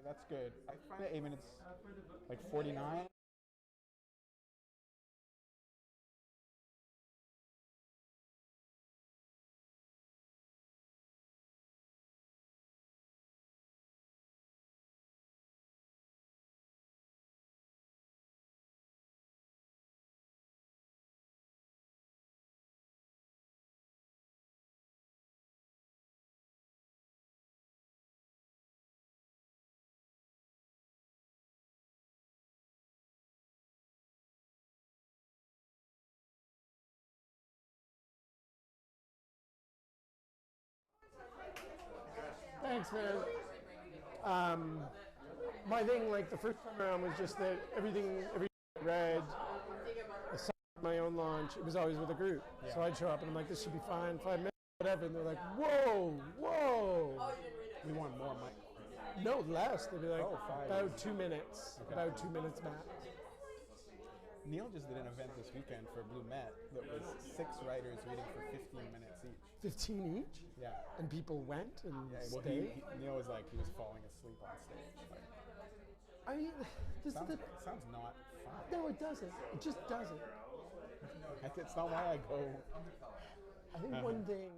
That's good. I find that 8 minutes, like 49. Thanks, man. Um, my thing, like the first time around, was just that everything I read, aside from my own launch, it was always with a group. Yeah. So I'd show up and I'm like, this should be fine, 5 minutes, whatever. And they're like, whoa, whoa. We want more, Mike. No, less. They'd be like, Oh, 5. about 2 minutes. Okay. About 2 minutes max. Neil just did an event this weekend for Blue Met that was 6 writers reading for 15 minutes each. 15 each? Yeah. And people went and Well, stayed? Neil was like, he was falling asleep on stage. Like, I mean, sounds not fun. no, it doesn't. It just doesn't. It's not why I go. I think one thing.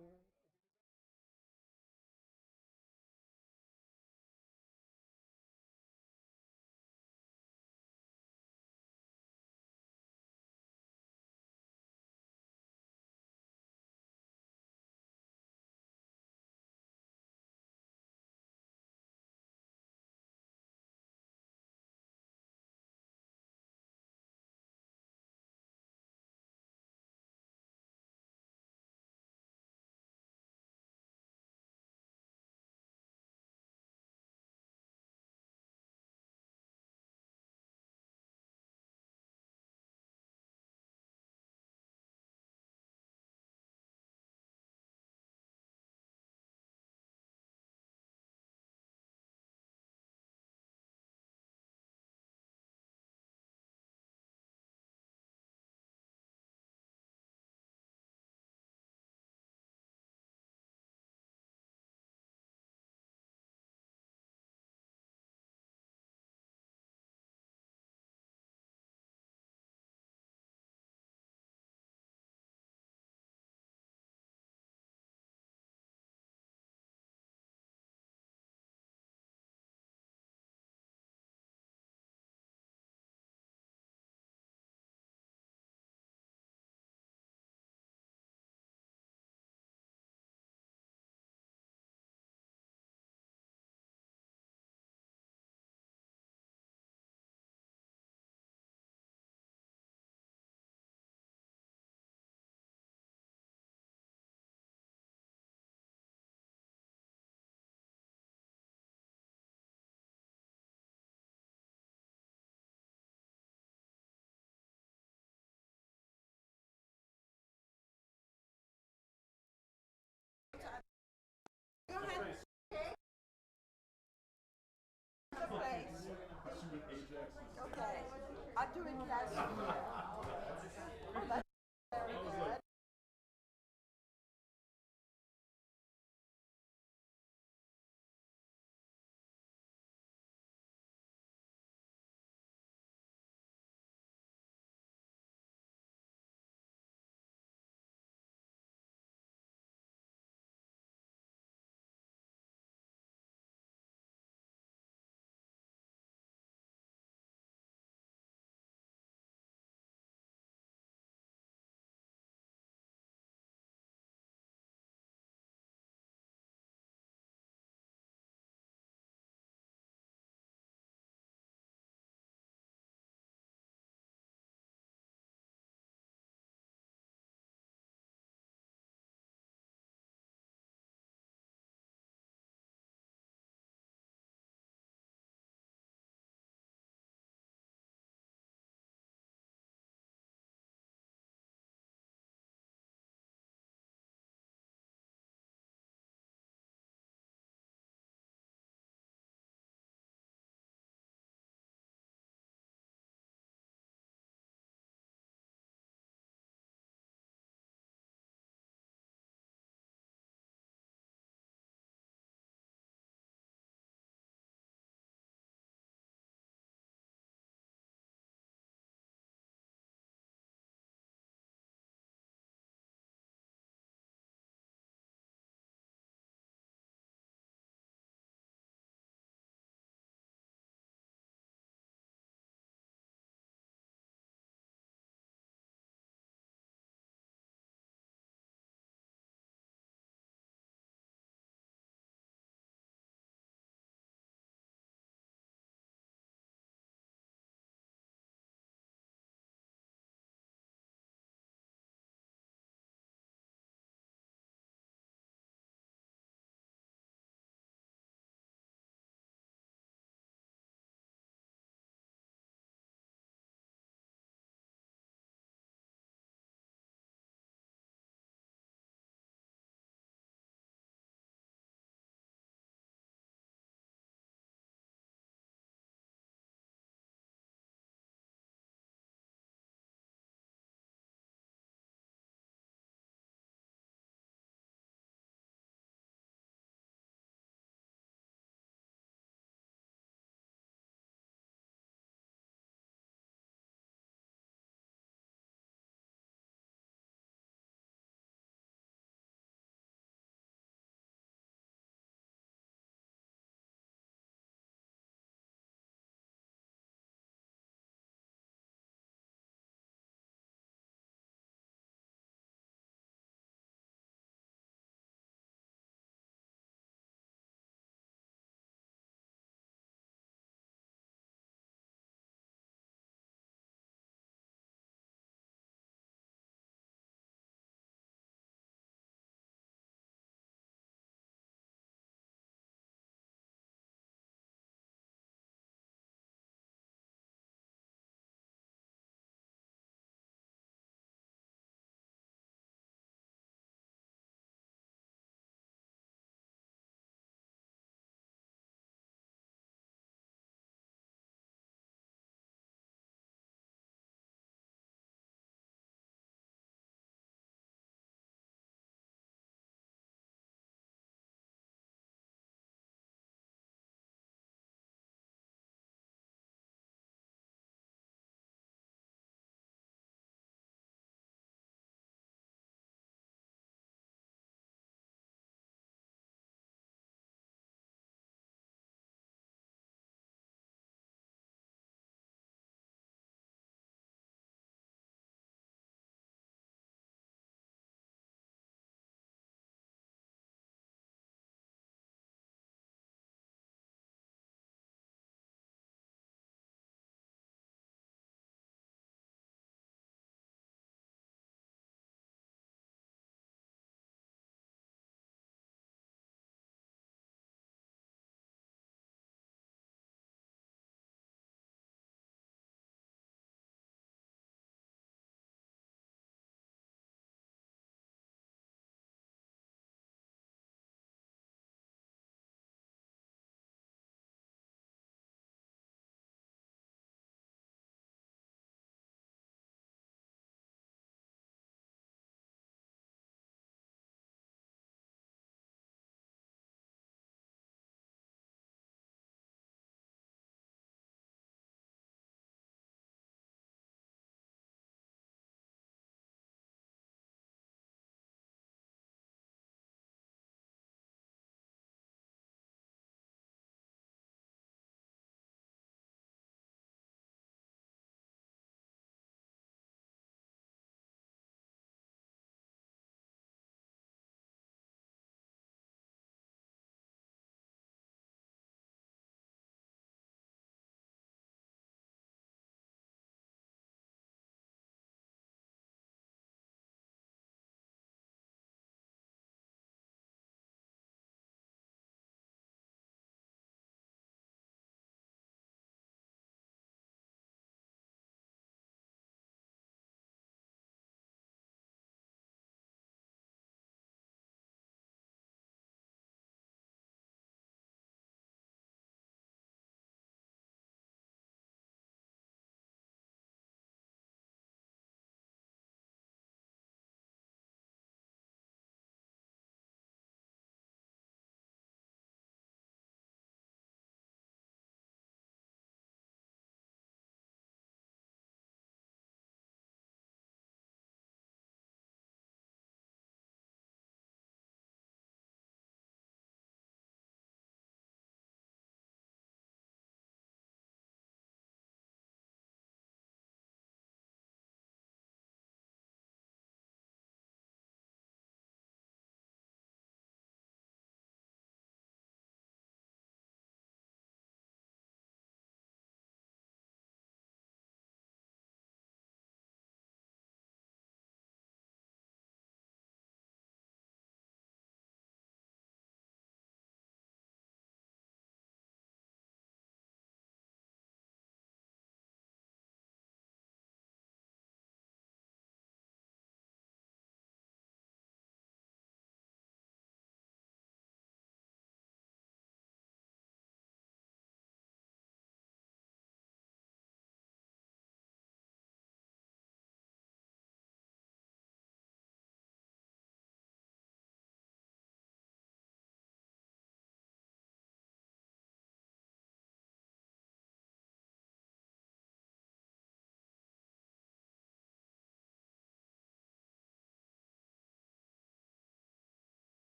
Go ahead. Okay. I'm doing that.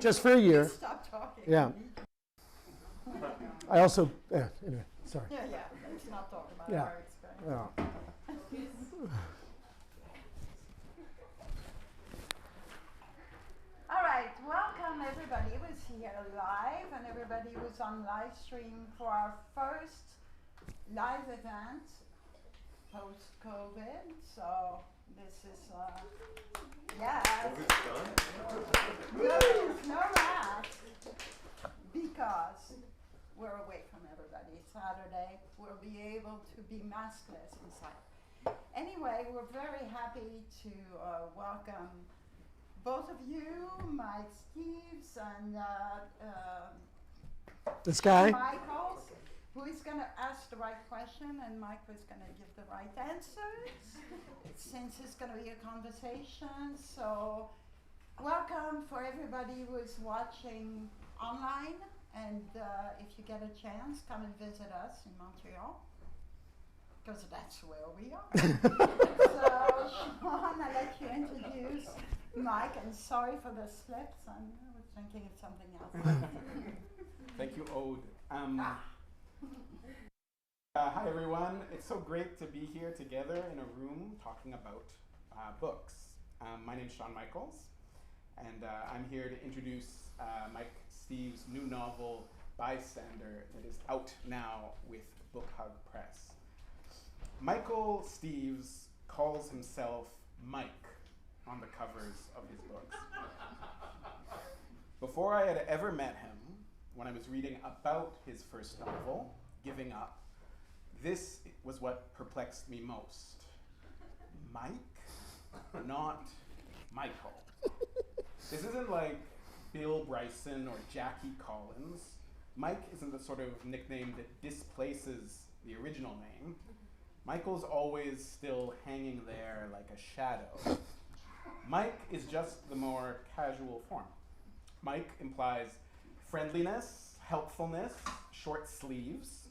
just for a year. Stop talking. Yeah. I also, anyway, sorry. Yeah, let's not talk about Yeah. our experience. Yeah. All right, welcome everybody who's here live and everybody who's on live stream for our first live event post-COVID. So this is, no mask because we're away from everybody. Saturday we'll be able to be maskless inside. Anyway, we're very happy to welcome both of you, Mike Steeves and This guy? Michael, who is going to ask the right question and Mike was going to give the right answers since it's going to be a conversation. So welcome for everybody who is watching online, and if you get a chance, come and visit us in Montreal, because that's where we are. So Sean, I'll let you introduce Mike, and sorry for the slips, I was thinking of something else. Thank you, Ode. Hi everyone, it's so great to be here together in a room talking about books. My name's Sean Michaels, and I'm here to introduce Mike Steeves' new novel, Bystander, that is out now with Book Hug Press. Michael Steeves calls himself Mike on the covers of his books. Before I had ever met him, when I was reading about his first novel, Giving Up, this was what perplexed me most. Mike, not Michael. This isn't like Bill Bryson or Jackie Collins. Mike isn't the sort of nickname that displaces the original name. Michael's always still hanging there like a shadow. Mike is just the more casual form. Mike implies friendliness, helpfulness, short sleeves.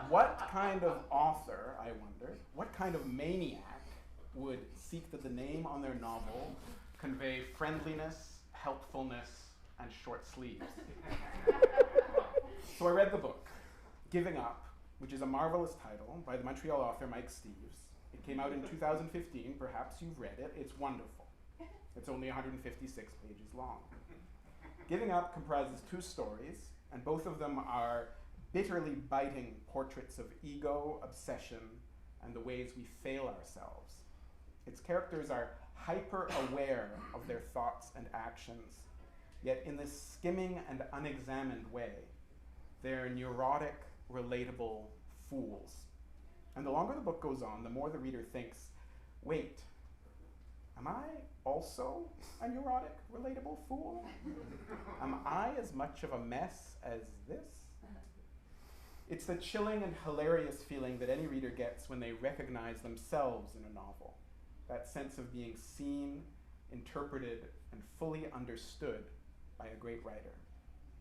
What kind of author, I wonder, what kind of maniac would seek that the name on their novel convey friendliness, helpfulness, and short sleeves? So I read the book, Giving Up, which is a marvelous title by the Montreal author Mike Steeves. It came out in 2015, perhaps you've read it, it's wonderful. It's only 156 pages long. Giving Up comprises two stories, and both of them are bitterly biting portraits of ego, obsession, and the ways we fail ourselves. Its characters are hyper-aware of their thoughts and actions, yet in this skimming and unexamined way, they're neurotic, relatable fools. And the longer the book goes on, the more the reader thinks, wait, am I also a neurotic, relatable fool? Am I as much of a mess as this? It's the chilling and hilarious feeling that any reader gets when they recognize themselves in a novel. That sense of being seen, interpreted, and fully understood by a great writer.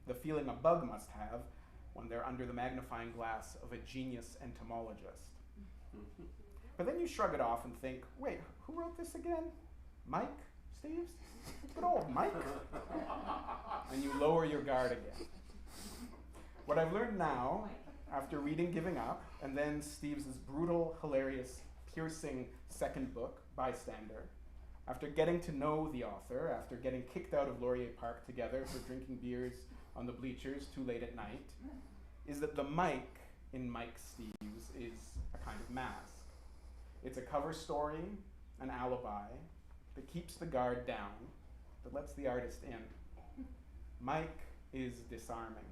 The feeling a bug must have when they're under the magnifying glass of a genius entomologist. But then you shrug it off and think, wait, who wrote this again? Mike Steeves? Good old Mike? And you lower your guard again. What I've learned now, after reading Giving Up, and then Steeves' brutal, hilarious, piercing second book, Bystander, after getting to know the author, after getting kicked out of Laurier Park together for drinking beers on the bleachers too late at night, is that the Mike in Mike Steeves is a kind of mask. It's a cover story, an alibi, that keeps the guard down, that lets the artist in. Mike is disarming.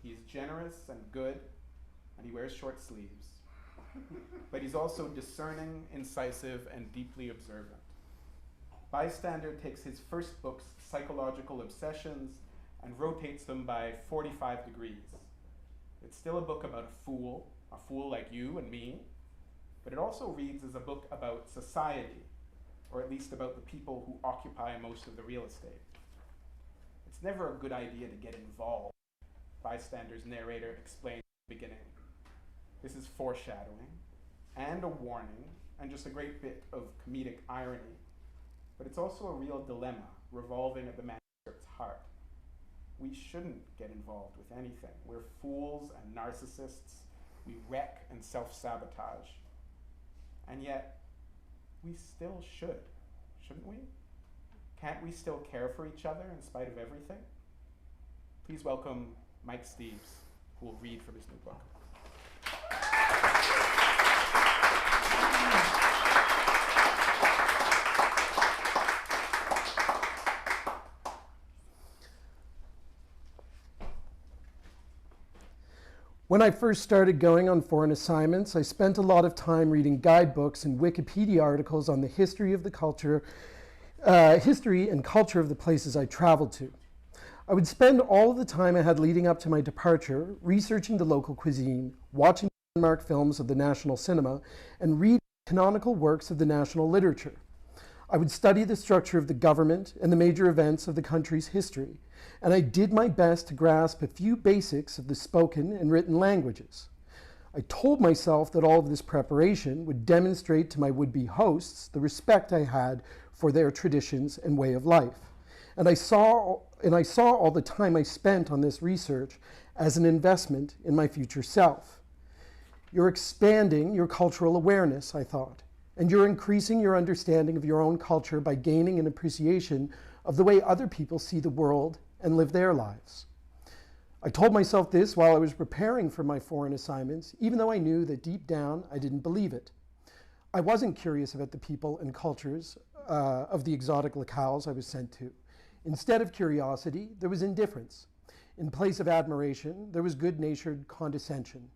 He's generous and good, and he wears short sleeves. But he's also discerning, incisive, and deeply observant. Bystander takes his first book's psychological obsessions and rotates them by 45 degrees. It's still a book about a fool like you and me, but it also reads as a book about society, or at least about the people who occupy most of the real estate. It's never a good idea to get involved, Bystander's narrator explained at the beginning. This is foreshadowing, and a warning, and just a great bit of comedic irony. But it's also a real dilemma revolving at the manuscript's heart. We shouldn't get involved with anything. We're fools and narcissists. We wreck and self-sabotage. And yet, we still should, shouldn't we? Can't we still care for each other in spite of everything? Please welcome Mike Steeves, who will read from his new book. When I first started going on foreign assignments, I spent a lot of time reading guidebooks and Wikipedia articles on the history of the culture, history and culture of the places I traveled to. I would spend all of the time I had leading up to my departure researching the local cuisine, watching landmark films of the national cinema, and reading canonical works of the national literature. I would study the structure of the government and the major events of the country's history, and I did my best to grasp a few basics of the spoken and written languages. I told myself that all of this preparation would demonstrate to my would-be hosts the respect I had for their traditions and way of life. And I saw all the time I spent on this research as an investment in my future self. You're expanding your cultural awareness, I thought, and you're increasing your understanding of your own culture by gaining an appreciation of the way other people see the world and live their lives. I told myself this while I was preparing for my foreign assignments, even though I knew that deep down I didn't believe it. I wasn't curious about the people and cultures of the exotic locales I was sent to. Instead of curiosity, there was indifference. In place of admiration, there was good-natured condescension.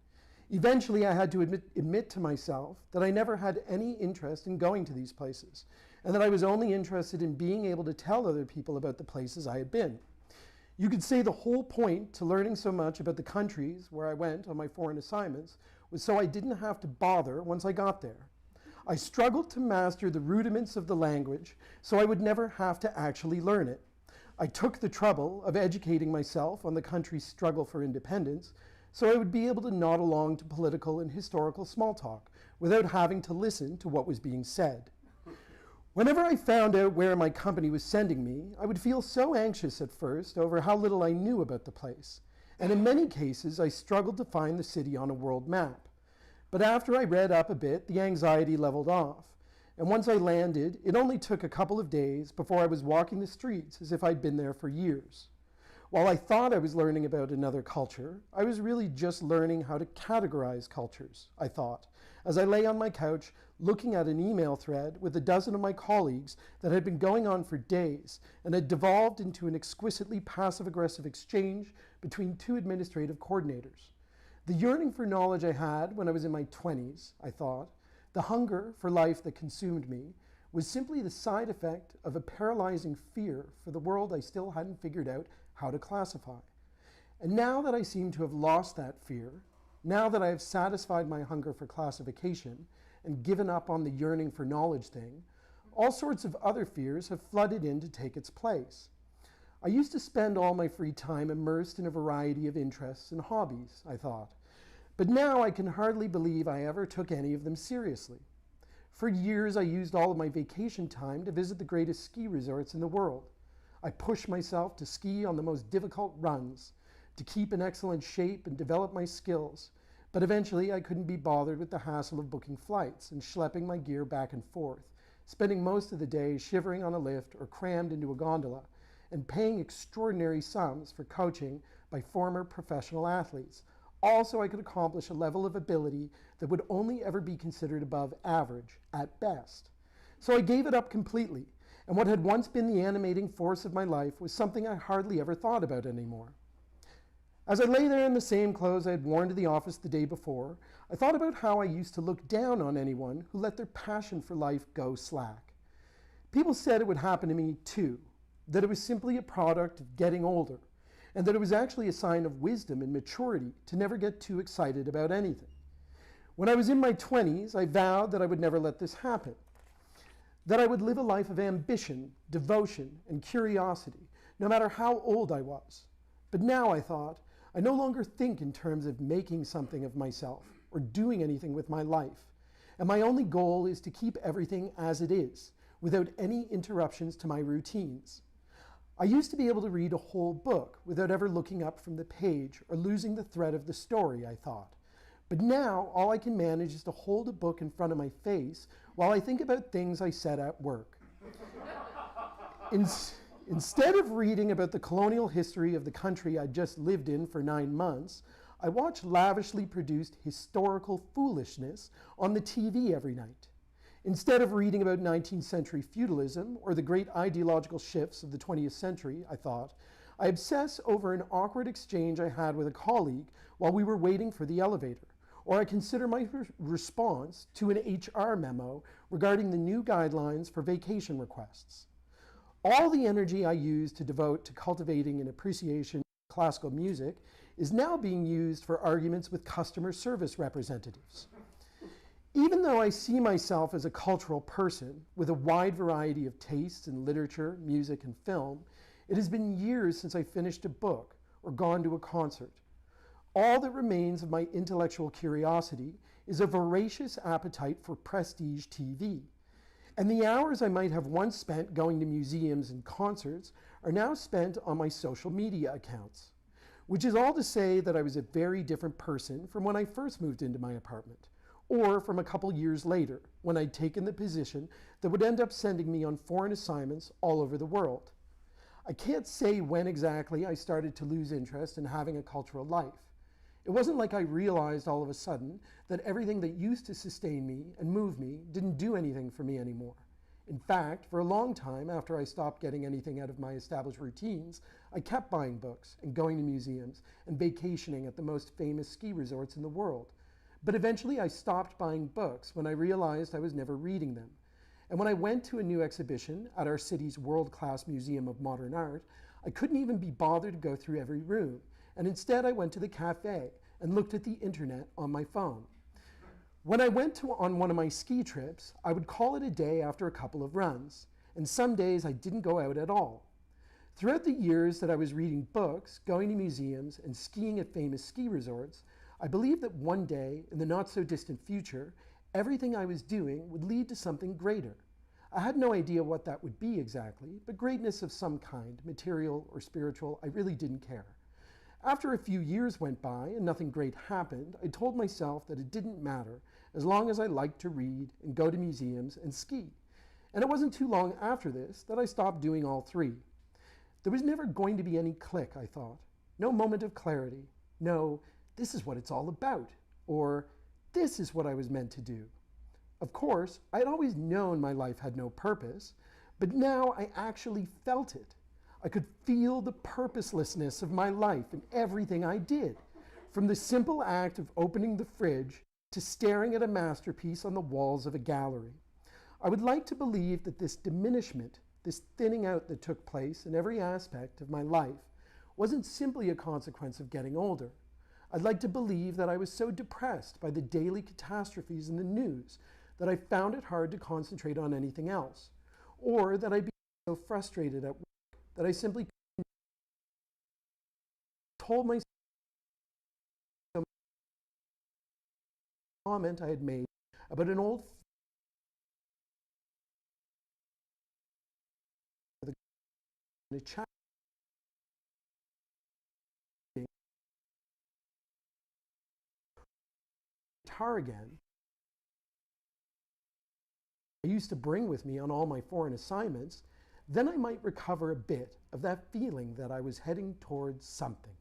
Eventually, I had to admit to myself that I never had any interest in going to these places, and that I was only interested in being able to tell other people about the places I had been. You could say the whole point to learning so much about the countries where I went on my foreign assignments was so I didn't have to bother once I got there. I struggled to master the rudiments of the language so I would never have to actually learn it. I took the trouble of educating myself on the country's struggle for independence so I would be able to nod along to political and historical small talk without having to listen to what was being said. Whenever I found out where my company was sending me, I would feel so anxious at first over how little I knew about the place. And in many cases, I struggled to find the city on a world map. But after I read up a bit, the anxiety leveled off. And once I landed, it only took a couple of days before I was walking the streets as if I'd been there for years. While I thought I was learning about another culture, I was really just learning how to categorize cultures, I thought, as I lay on my couch looking at an email thread with a dozen of my colleagues that had been going on for days and had devolved into an exquisitely passive-aggressive exchange between two administrative coordinators. The yearning for knowledge I had when I was in my 20s, I thought, the hunger for life that consumed me, was simply the side effect of a paralyzing fear for the world I still hadn't figured out how to classify. And now that I seem to have lost that fear, now that I have satisfied my hunger for classification and given up on the yearning for knowledge thing, all sorts of other fears have flooded in to take its place. I used to spend all my free time immersed in a variety of interests and hobbies, I thought. But now I can hardly believe I ever took any of them seriously. For years, I used all of my vacation time to visit the greatest ski resorts in the world. I pushed myself to ski on the most difficult runs, to keep in excellent shape and develop my skills. But eventually, I couldn't be bothered with the hassle of booking flights and schlepping my gear back and forth, spending most of the day shivering on a lift or crammed into a gondola, and paying extraordinary sums for coaching by former professional athletes, all so I could accomplish a level of ability that would only ever be considered above average at best. So I gave it up completely, and what had once been the animating force of my life was something I hardly ever thought about anymore. As I lay there in the same clothes I had worn to the office the day before, I thought about how I used to look down on anyone who let their passion for life go slack. People said it would happen to me too, that it was simply a product of getting older, and that it was actually a sign of wisdom and maturity to never get too excited about anything. When I was in my 20s, I vowed that I would never let this happen, that I would live a life of ambition, devotion, and curiosity, no matter how old I was. But now, I thought, I no longer think in terms of making something of myself or doing anything with my life, and my only goal is to keep everything as it is, without any interruptions to my routines. I used to be able to read a whole book without ever looking up from the page or losing the thread of the story, I thought. But now all I can manage is to hold a book in front of my face while I think about things I said at work. Instead of reading about the colonial history of the country I just lived in for 9 months, I watch lavishly produced historical foolishness on the TV every night. Instead of reading about 19th century feudalism or the great ideological shifts of the 20th century, I thought, I obsess over an awkward exchange I had with a colleague while we were waiting for the elevator, or I consider my response to an HR memo regarding the new guidelines for vacation requests. All the energy I used to devote to cultivating an appreciation of classical music is now being used for arguments with customer service representatives. Even though I see myself as a cultural person with a wide variety of tastes in literature, music, and film, it has been years since I finished a book or gone to a concert. All that remains of my intellectual curiosity is a voracious appetite for prestige TV. And the hours I might have once spent going to museums and concerts are now spent on my social media accounts. Which is all to say that I was a very different person from when I first moved into my apartment, or from a couple years later, when I'd taken the position that would end up sending me on foreign assignments all over the world. I can't say when exactly I started to lose interest in having a cultural life. It wasn't like I realized all of a sudden that everything that used to sustain me and move me didn't do anything for me anymore. In fact, for a long time after I stopped getting anything out of my established routines, I kept buying books and going to museums and vacationing at the most famous ski resorts in the world. But eventually I stopped buying books when I realized I was never reading them. And when I went to a new exhibition at our city's world-class Museum of Modern Art, I couldn't even be bothered to go through every room. And instead I went to the cafe and looked at the internet on my phone. When I went on one of my ski trips, I would call it a day after a couple of runs, and some days I didn't go out at all. Throughout the years that I was reading books, going to museums, and skiing at famous ski resorts, I believed that one day, in the not-so-distant future, everything I was doing would lead to something greater. I had no idea what that would be exactly, but greatness of some kind, material or spiritual, I really didn't care. After a few years went by and nothing great happened, I told myself that it didn't matter as long as I liked to read and go to museums and ski. And it wasn't too long after this that I stopped doing all three. There was never going to be any click, I thought. No moment of clarity. No, this is what it's all about. Or, this is what I was meant to do. Of course, I had always known my life had no purpose, but now I actually felt it. I could feel the purposelessness of my life in everything I did, from the simple act of opening the fridge to staring at a masterpiece on the walls of a gallery. I would like to believe that this diminishment, this thinning out that took place in every aspect of my life, wasn't simply a consequence of getting older. I'd like to believe that I was so depressed by the daily catastrophes in the news that I found it hard to concentrate on anything else, or that I became so frustrated at work that I simply told myself a comment I had made about an old in a chat guitar again. I used to bring with me on all my foreign assignments, then I might recover a bit of that feeling that I was heading towards something.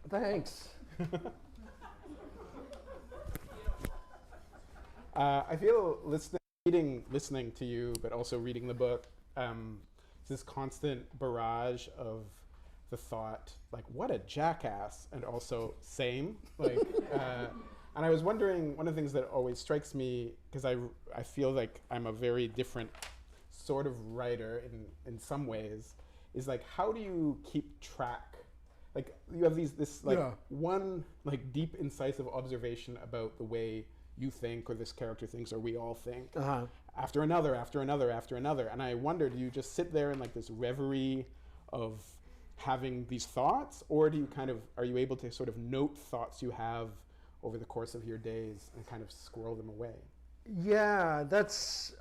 Thanks. I feel listening to you, but also reading the book, this constant barrage of the thought, like, what a jackass, and also same. Like, and I was wondering, one of the things that always strikes me, because I feel like I'm a very different sort of writer in some ways, is like, how do you keep track? Like, you have one like deep incisive observation about the way you think, or this character thinks, or we all think, after another, after another, after another. And I wondered, do you just sit there in like this reverie of having these thoughts, or do you are you able to sort of note thoughts you have over the course of your days and kind of squirrel them away? Yeah,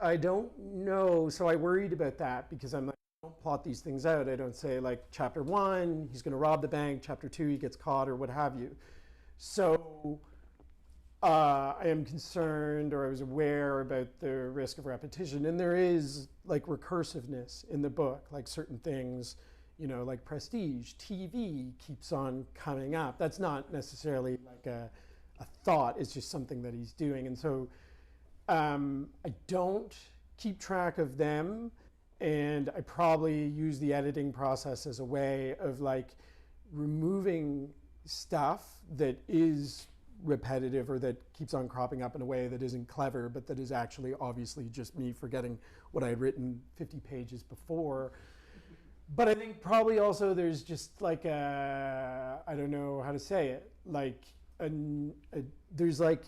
I don't know. So I worried about that because I'm like, I don't plot these things out. I don't say like chapter 1, he's going to rob the bank, chapter 2, he gets caught, or what have you. So I am concerned, or I was aware about the risk of repetition. And there is like recursiveness in the book, like certain things, like prestige, TV keeps on coming up. That's not necessarily like a thought, it's just something that he's doing. And so I don't keep track of them, and I probably use the editing process as a way of like removing stuff that is repetitive or that keeps on cropping up in a way that isn't clever, but that is actually obviously just me forgetting what I had written 50 pages before. But I think probably also there's just like I don't know how to say it, like there's like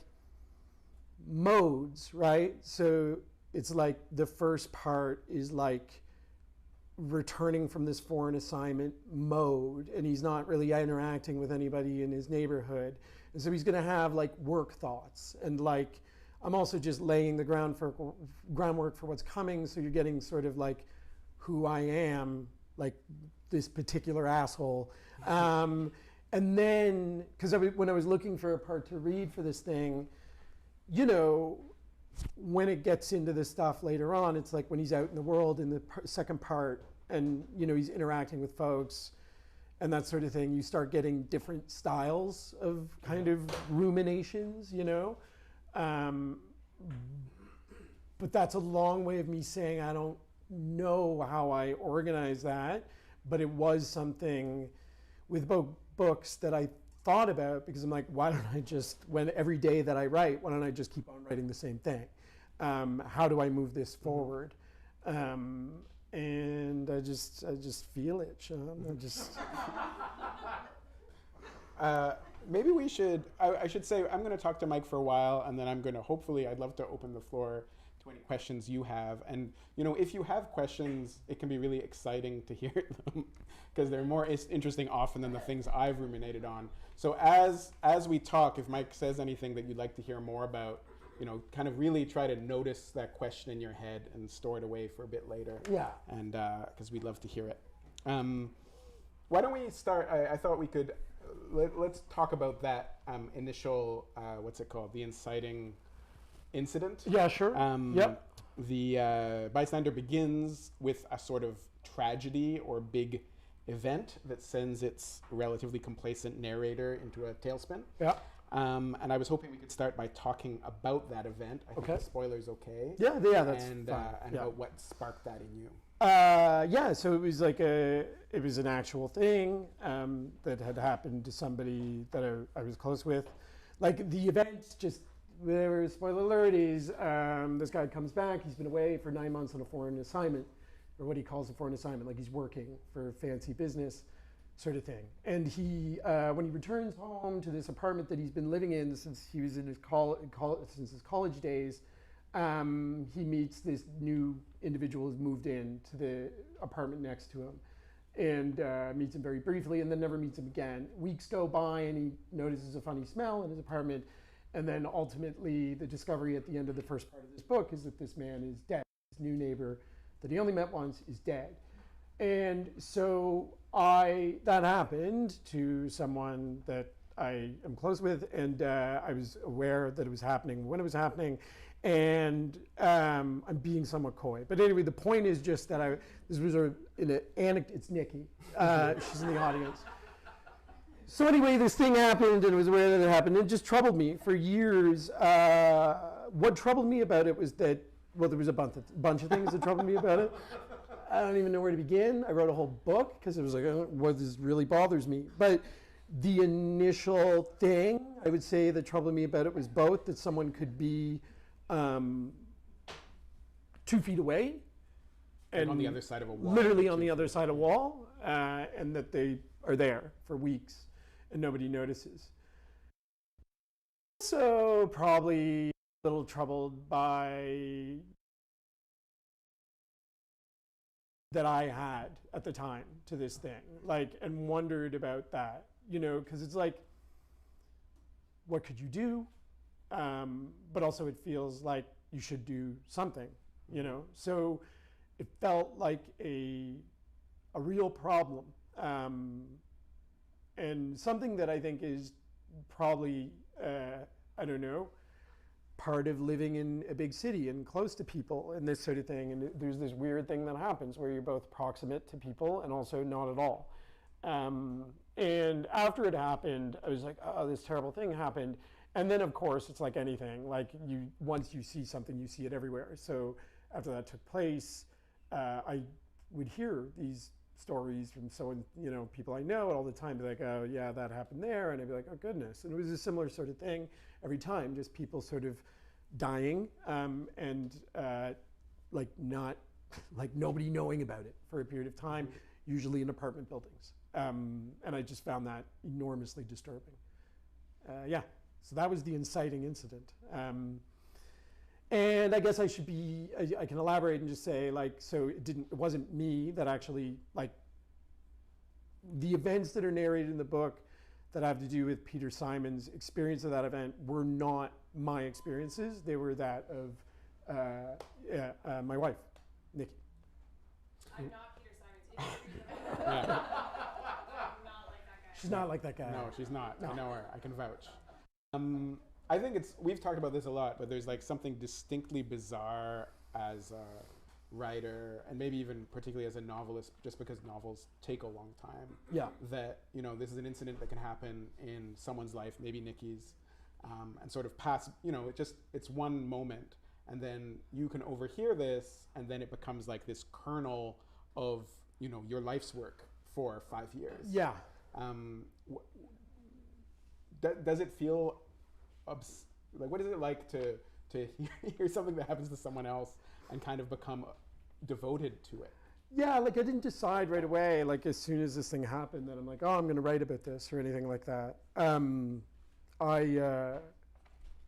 modes, right? So it's like the first part is like returning from this foreign assignment mode, and he's not really interacting with anybody in his neighborhood. And so he's going to have like work thoughts, and like I'm also just laying the groundwork for what's coming. So you're getting sort of like who I am, like this particular asshole. And then, because when I was looking for a part to read for this thing, when it gets into the stuff later on, it's like when he's out in the world in the second part, and he's interacting with folks and that sort of thing, you start getting different styles of kind of ruminations, but that's a long way of me saying I don't know how I organize that, but it was something with both books that I thought about, because I'm like, why don't I just, when every day that I write, why don't I just keep on writing the same thing? How do I move this forward? And I just feel it, Sean. Maybe we should, I should say, I'm going to talk to Mike for a while, and then I'm going to, hopefully, I'd love to open the floor to any questions you have. And, if you have questions, it can be really exciting to hear them, because they're more interesting often than the things I've ruminated on. So as we talk, if Mike says anything that you'd like to hear more about, kind of really try to notice that question in your head and store it away for a bit later. Yeah. And because we'd love to hear it. Why don't we start? I thought we could, let's talk about that initial, what's it called? The inciting incident. Yeah, sure. Yep. The Bystander begins with a sort of tragedy or big event that sends its relatively complacent narrator into a tailspin. Yeah. And I was hoping we could start by talking about that event. I think the spoiler's okay. Yeah, that's and fine. And about what sparked that in you. Yeah, so it was like it was an actual thing that had happened to somebody that I was close with. Like the event, just whatever, spoiler alert, is this guy comes back, he's been away for 9 months on a foreign assignment, or what he calls a foreign assignment, like he's working for fancy business sort of thing. And he, when he returns home to this apartment that he's been living in since he was in his since his college days, he meets this new individual who's moved in to the apartment next to him, and meets him very briefly, and then never meets him again. Weeks go by, and he notices a funny smell in his apartment, and then ultimately the discovery at the end of the first part of this book is that this man is dead. His new neighbor that he only met once is dead. And so that happened to someone that I am close with, and I was aware that it was happening when it was happening, and I'm being somewhat coy. But anyway, the point is just that this was in an anecdote. It's Nikki. She's in the audience. So anyway, this thing happened, and I was aware that it happened. It just troubled me for years. What troubled me about it was that, well, there was a bunch of things that troubled me about it. I don't even know where to begin. I wrote a whole book because it was like, what this really bothers me. But the initial thing I would say that troubled me about it was both that someone could be 2 feet away, and on the other side of a wall. Literally on the other side of a wall, and that they are there for weeks and nobody notices. So probably a little troubled by that I had at the time to this thing, like, and wondered about that, you know, because it's like, what could you do? But also it feels like you should do something, you know? So it felt like a real problem. And something that I think is probably, I don't know, part of living in a big city and close to people and this sort of thing. And there's this weird thing that happens where you're both proximate to people and also not at all. And after it happened, I was like, oh, this terrible thing happened. And then, of course, it's like anything. Like, once you see something, you see it everywhere. So after that took place, I would hear these stories from people I know all the time. Be like, oh yeah, that happened there, and I'd be like, oh goodness. And it was a similar sort of thing every time, just people sort of dying, and like not, like nobody knowing about it for a period of time, usually in apartment buildings. And I just found that enormously disturbing. Yeah, so that was the inciting incident. And I guess I can elaborate and just say, like, so it wasn't me that actually, like, the events that are narrated in the book that have to do with Peter Simon's experience of that event were not my experiences. They were that of my wife, Nikki. I'm not Peter Simon's. I'm not like that guy. She's not like that guy. No, she's not. No. I know her. I can vouch. I think we've talked about this a lot, but there's like something distinctly bizarre as a writer, and maybe even particularly as a novelist, just because novels take a long time. Yeah. That, you know, this is an incident that can happen in someone's life, maybe Nikki's, and sort of pass, you know, it's one moment, and then you can overhear this, and then it becomes like this kernel of, you know, your life's work for 5 years. Yeah. Does it feel like, what is it like to hear something that happens to someone else and kind of become devoted to it? Yeah, like I didn't decide right away, like as soon as this thing happened, that I'm like, oh, I'm going to write about this or anything like that.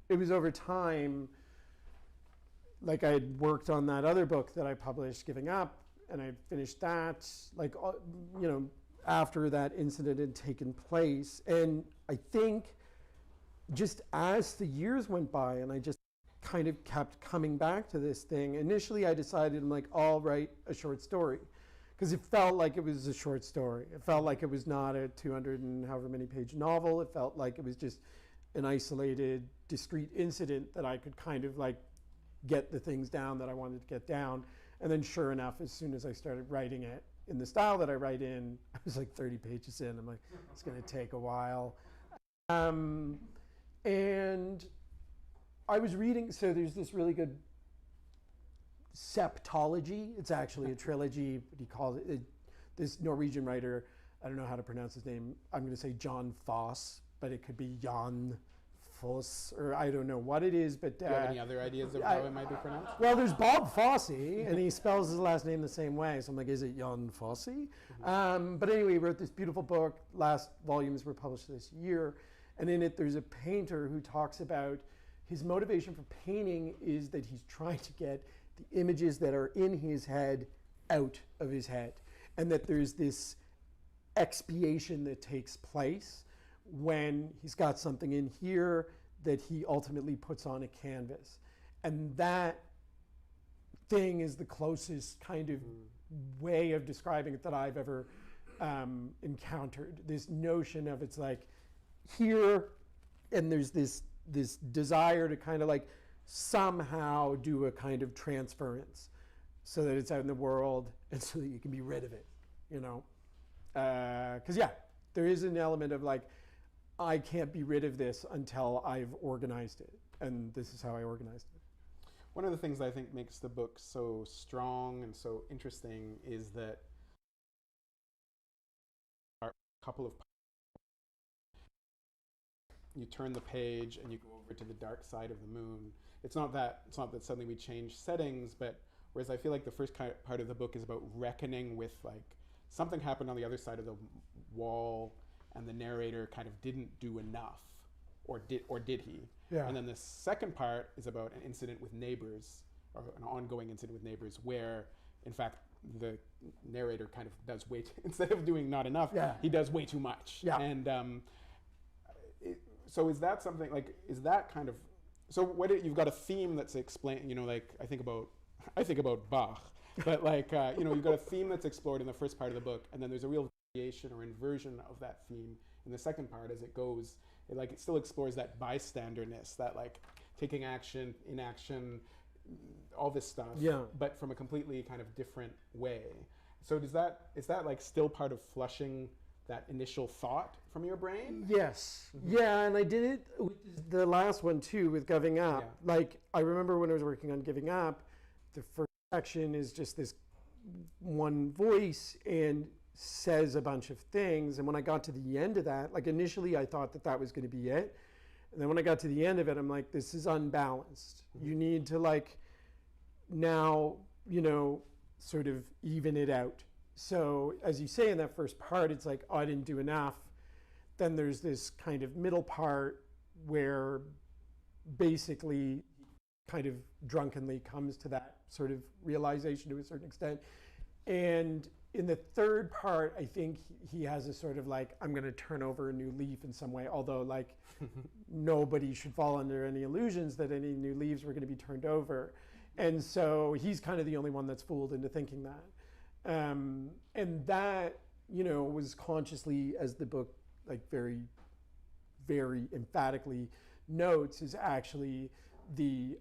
It was over time, like I had worked on that other book that I published, Giving Up, and I finished that, like, you know, after that incident had taken place. And I think just as the years went by and I just kind of kept coming back to this thing, initially I decided, I'm like, I'll write a short story, because it felt like it was a short story. It felt like it was not a 200 and however many page novel. It felt like it was just an isolated, discrete incident that I could kind of like get the things down that I wanted to get down. And then sure enough, as soon as I started writing it in the style that I write in, I was like 30 pages in. I'm like, it's going to take a while. And I was reading, so there's this really good septology. It's actually a trilogy, but he calls it, this Norwegian writer, I don't know how to pronounce his name. I'm going to say John Foss, but it could be Jan Foss, or I don't know what it is. But do you have any other ideas of how it might be pronounced? Well, there's Bob Fosse, and he spells his last name the same way. So I'm like, is it Jan Fosse? But anyway, he wrote this beautiful book. Last volumes were published this year. And in it, there's a painter who talks about his motivation for painting is that he's trying to get the images that are in his head out of his head. And that there's this expiation that takes place when he's got something in here that he ultimately puts on a canvas. And that thing is the closest kind of way of describing it that I've ever encountered. This notion of it's like here, and there's this desire to kind of like somehow do a kind of transference so that it's out in the world and so that you can be rid of it, you know? Because yeah, there is an element of like, I can't be rid of this until I've organized it. And this is how I organized it. One of the things that I think makes the book so strong and so interesting is that a couple of you turn the page and you go over to the dark side of the moon. It's not that suddenly we change settings, but whereas I feel like the first part of the book is about reckoning with like something happened on the other side of the wall and the narrator kind of didn't do enough, or did he? Yeah. And then the second part is about an incident with neighbors, or an ongoing incident with neighbors, where in fact the narrator kind of does instead of doing not enough, he does way too much. Yeah. And so is that something like, is that kind of, so you've got a theme that's explained, you know, like I think about Bach, but like, you know, you've got a theme that's explored in the first part of the book, and then there's a real variation or inversion of that theme in the second part as it goes. It still explores that bystanderness, that like taking action, inaction, all this stuff, but from a completely kind of different way. So is that like still part of flushing that initial thought from your brain? Yes. Yeah, and I did it with the last one too, with Giving Up. Yeah. Like, I remember when I was working on Giving Up, the first section is just this one voice and says a bunch of things. And when I got to the end of that, like initially I thought that was going to be it. And then when I got to the end of it, I'm like, this is unbalanced. You need to like now, you know, sort of even it out. So as you say in that first part, it's like, oh, I didn't do enough. Then there's this kind of middle part where basically kind of drunkenly comes to that sort of realization to a certain extent. And in the third part, I think he has a sort of like, I'm going to turn over a new leaf in some way, although like nobody should fall under any illusions that any new leaves were going to be turned over. And so he's kind of the only one that's fooled into thinking that. And that, you know, was consciously, as the book like very, very emphatically notes, is actually the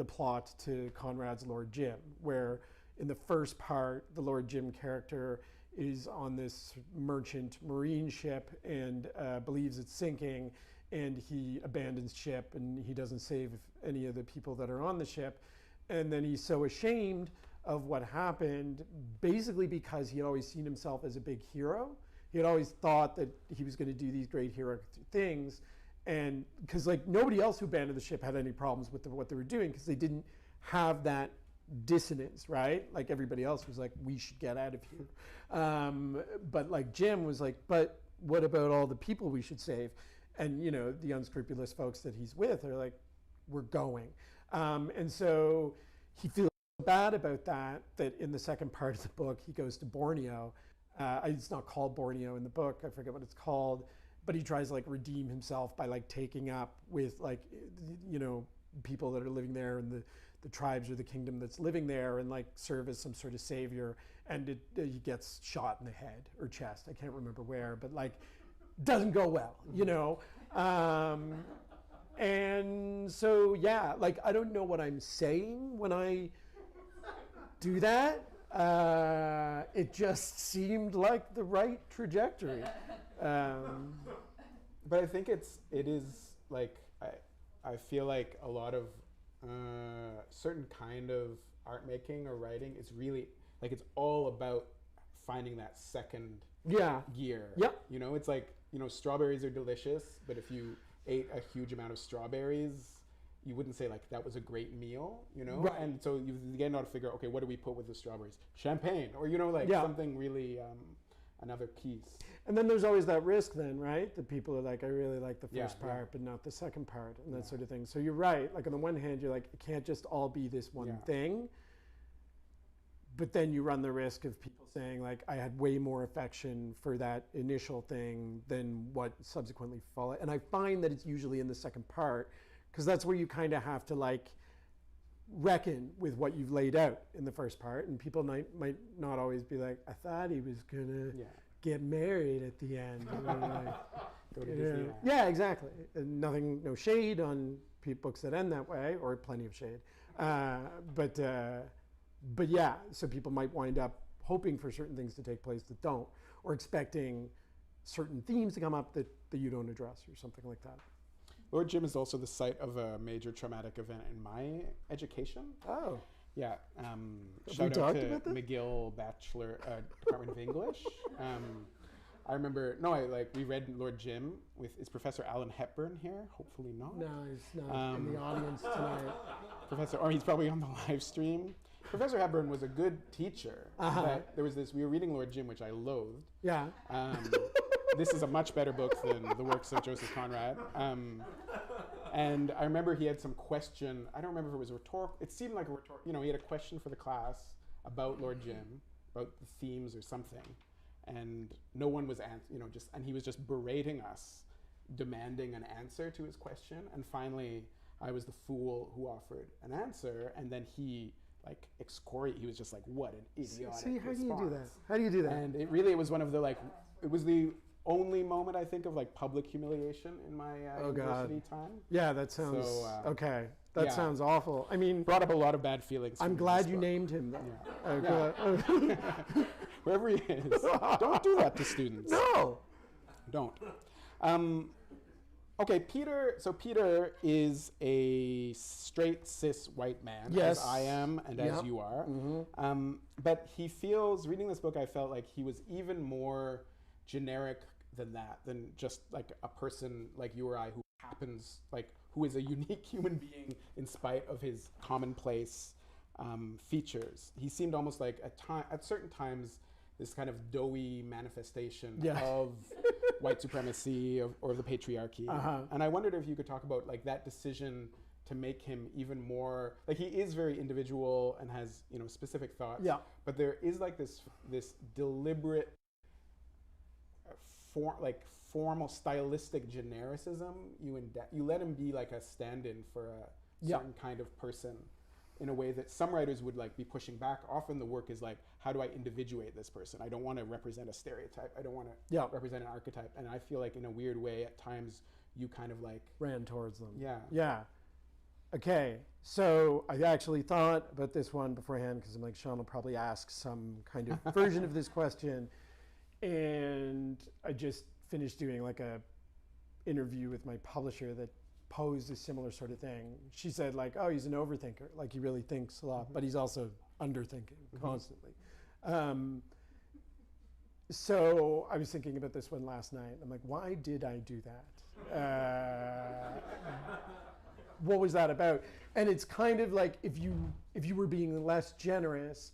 plot to Conrad's Lord Jim, where in the first part, the Lord Jim character is on this merchant marine ship and believes it's sinking, and he abandons ship and he doesn't save any of the people that are on the ship. And then he's so ashamed of what happened, basically because he had always seen himself as a big hero. He had always thought that he was going to do these great heroic things. And because like nobody else who abandoned the ship had any problems with what they were doing, because they didn't have that dissonance, right? Like everybody else was like, we should get out of here. But like Jim was like, but what about all the people we should save? And you know, the unscrupulous folks that he's with are like, we're going. And so he feels bad about that in the second part of the book, he goes to Borneo. It's not called Borneo in the book, I forget what it's called, but he tries to like redeem himself by like taking up with like, you know, people that are living there and the tribes or the kingdom that's living there, and like serve as some sort of savior. And he gets shot in the head or chest, I can't remember where, but like doesn't go well, you know. And so, yeah, like I don't know what I'm saying when I do that. It just seemed like the right trajectory. But I think it is like, I feel like a lot of certain kind of art making or writing is really, like it's all about finding that second gear. Yep. You know, it's like, you know, strawberries are delicious, but if you ate a huge amount of strawberries, you wouldn't say like that was a great meal, you know? Right. And so you again got to figure out, okay, what do we put with the strawberries? Champagne, or, you know, like something really, another piece. And then there's always that risk then, right? That people are like, I really like the first part, but not the second part, and that sort of thing. So you're right. Like on the one hand, you're like, it can't just all be this one thing. But then you run the risk of people saying like, I had way more affection for that initial thing than what subsequently followed. And I find that it's usually in the second part, because that's where you kind of have to like reckon with what you've laid out in the first part. And people might not always be like, I thought he was gonna get married at the end. Go to Disney. Yeah, exactly. And no shade on books that end that way, or plenty of shade. But yeah, so people might wind up hoping for certain things to take place that don't, or expecting certain themes to come up that you don't address, or something like that. Lord Jim is also the site of a major traumatic event in my education. Oh. Yeah. Shout out to McGill Bachelor Department of English. I remember, we read Lord Jim is Professor Alan Hepburn here? Hopefully not. No, he's not in the audience tonight. He's probably on the live stream. Professor Hepburn was a good teacher. But there was we were reading Lord Jim, which I loathed. Yeah. This is a much better book than the works of Joseph Conrad. And I remember he had some question. I don't remember if it was rhetorical. It seemed like a rhetorical. You know, he had a question for the class about Lord Jim, about the themes or something, and no one was and he was just berating us, demanding an answer to his question, and finally I was the fool who offered an answer, and then he like he was just like, what an idiotic See, how response. do you do that? How do you do that? And it was one of the it was the only moment I think of like public humiliation in my university time. Yeah, that sounds okay. That yeah. sounds awful. I mean, Brought up a lot of bad feelings. I'm glad you named him though. Yeah. Wherever he is, don't do that to students. No, don't. Okay, Peter. So Peter is a straight cis white man, yes, as I am and as you are. Mm-hmm. But he feels, reading this book, I felt like he was even more generic than just like a person like you or I who is a unique human being in spite of his commonplace features. He seemed almost like at certain times this kind of doughy manifestation of white supremacy or the patriarchy. And I wondered if you could talk about like that decision to make him even more, like he is very individual and has, specific thoughts, but there is like this deliberate formal stylistic genericism. You let him be like a stand-in for a certain kind of person in a way that some writers would like be pushing back. Often the work is like, how do I individuate this person? I don't want to represent a stereotype. I don't want to represent an archetype. And I feel like in a weird way at times you kind of like ran towards them. Yeah. Okay, so I actually thought about this one beforehand because I'm like, Sean will probably ask some kind of version of this question. And I just finished doing like a interview with my publisher that posed a similar sort of thing. She said like, oh, he's an overthinker. Like he really thinks a lot, but he's also underthinking constantly. So I was thinking about this one last night. I'm like, why did I do that? What was that about? And it's kind of like if you were being less generous,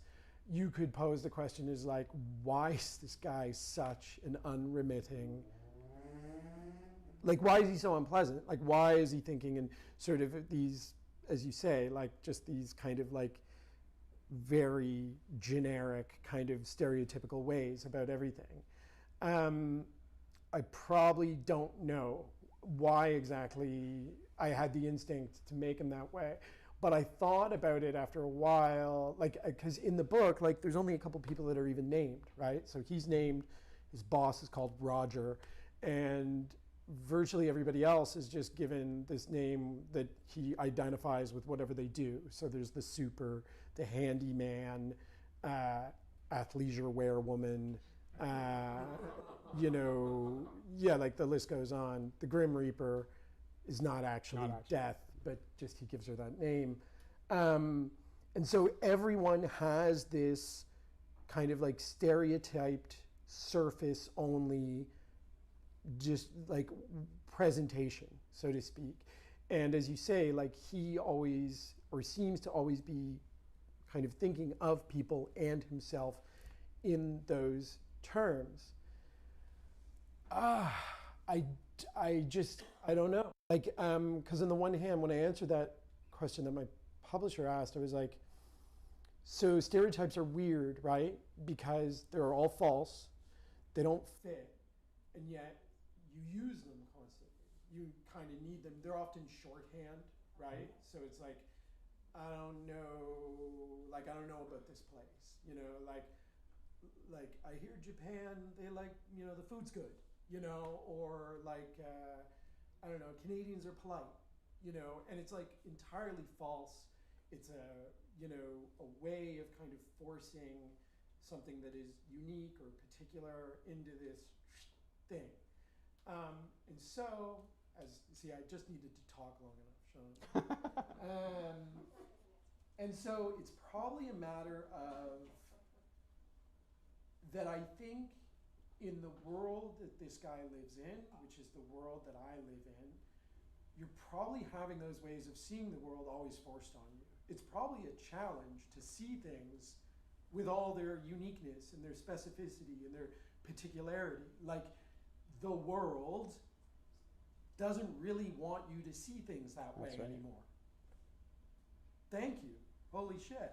you could pose the question is like, why is this guy such an unremitting, like why is he so unpleasant? Like why is he thinking in sort of these, as you say, like just these kind of like very generic kind of stereotypical ways about everything? I probably don't know why exactly I had the instinct to make him that way. But I thought about it after a while, like, because in the book, like, there's only a couple people that are even named, right? So he's named, his boss is called Roger, and virtually everybody else is just given this name that he identifies with whatever they do. So there's the super, the handyman, athleisure wear woman, like the list goes on. The Grim Reaper is not actually death, but just he gives her that name. And so everyone has this kind of like stereotyped, surface only, just like presentation, so to speak. And as you say, like he always, or seems to always be kind of thinking of people and himself in those terms. I don't know. Like, because on the one hand, when I answered that question that my publisher asked, I was like, so stereotypes are weird, right? Because they're all false, they don't fit, and yet you use them constantly. You kind of need them. They're often shorthand, right? So it's like, I don't know about this place, like I hear Japan, they like, the food's good, or like, I don't know, Canadians are polite, and it's like entirely false. It's a way of kind of forcing something that is unique or particular into this thing. And so, I just needed to talk long enough, Sean. And so it's probably a matter of that I think in the world that this guy lives in, which is the world that I live in, you're probably having those ways of seeing the world always forced on you. It's probably a challenge to see things with all their uniqueness and their specificity and their particularity. Like, the world doesn't really want you to see things that way anymore. Thank you. Holy shit.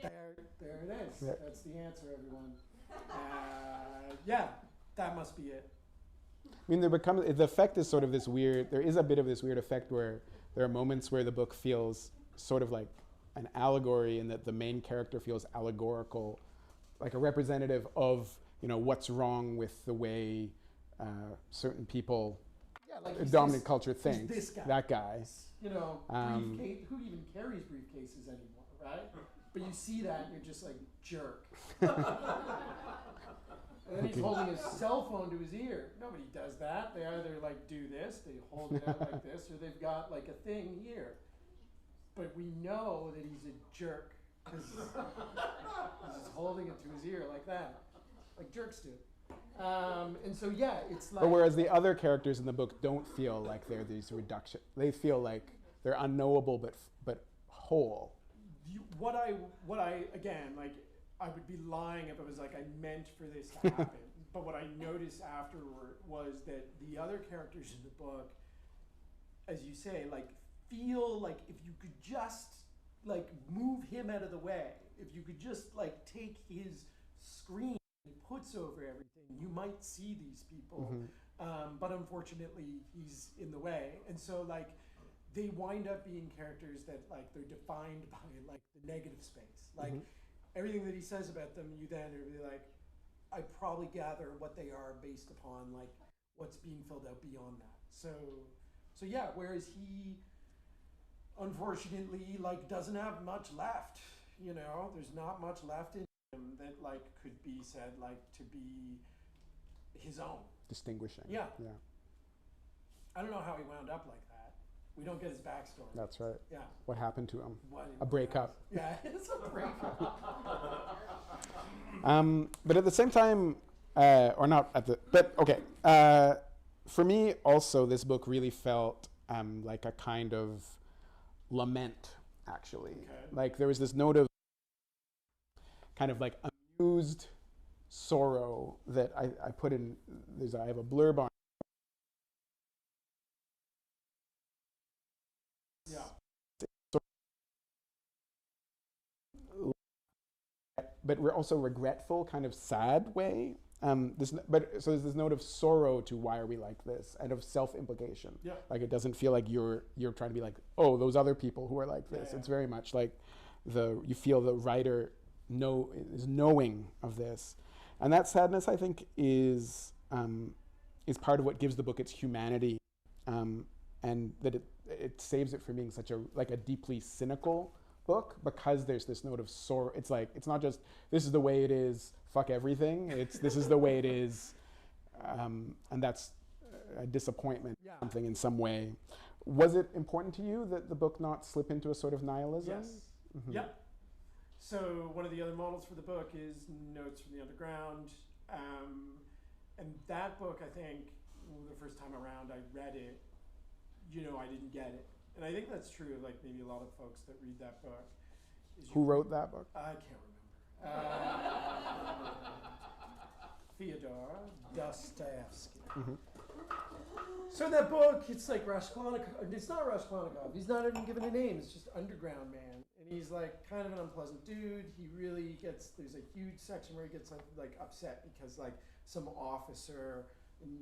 There it is. Yeah. That's the answer, everyone. Yeah, that must be it. I mean, the effect is sort of this weird, there is a bit of this weird effect where there are moments where the book feels sort of like an allegory, and that the main character feels allegorical, like a representative of, what's wrong with the way certain people, dominant culture thinks. This guy. That guy. Briefcase, who even carries briefcases anymore, right? But you see that and you're just like, jerk. And then he's holding his cell phone to his ear. Nobody does that. They either like do this, they hold it out like this, or they've got like a thing here. But we know that he's a jerk because he's holding it to his ear like that, like jerks do. And so yeah, it's like. But whereas the other characters in the book don't feel like they're these reduction, they feel like they're unknowable but whole. What I again, like, I would be lying if I was like I meant for this to happen. But what I noticed afterward was that the other characters in the book, as you say, like, feel like if you could just like move him out of the way, if you could just like take his screen he puts over everything, you might see these people. But unfortunately, he's in the way, and so like they wind up being characters that like they're defined by like the negative space, like. Everything that he says about them, you then are really like, I probably gather what they are based upon like what's being filled out beyond that. So yeah. Whereas he, unfortunately, like doesn't have much left. There's not much left in him that like could be said like to be his own. Distinguishing. Yeah. Yeah. I don't know how he wound up like that. We don't get his backstory. That's right. Yeah. What happened to him? What A breakup. Yeah, it's a breakup. But at the same time, or not at the, but okay. For me also, this book really felt like a kind of lament, actually. Okay. Like there was this note of kind of like amused sorrow that I put in, I have a blurb on. Yeah. But we're also regretful, kind of sad way. So there's this note of sorrow to why are we like this, and of self-implication. Yeah. Like it doesn't feel like you're trying to be like, oh, those other people who are like this. Yeah. It's very much like you feel the writer is knowing of this, and that sadness I think is part of what gives the book its humanity, and that it saves it from being such a deeply cynical book, because there's this note of sorrow. It's like, it's not just this is the way it is, fuck everything. It's this is the way it is, and that's a disappointment, something in some way. Was it important to you that the book not slip into a sort of nihilism? Yes. Yep. So one of the other models for the book is Notes from the Underground, and that book, I think, the first time around I read it, I didn't get it. And I think that's true of like maybe a lot of folks that read that book. Who wrote that book? I can't remember. Fyodor Dostoevsky. So that book, it's like Raskolnikov. It's not Raskolnikov. He's not even given a name. It's just Underground Man. And he's like kind of an unpleasant dude. He really there's a huge section where he gets like upset because like some officer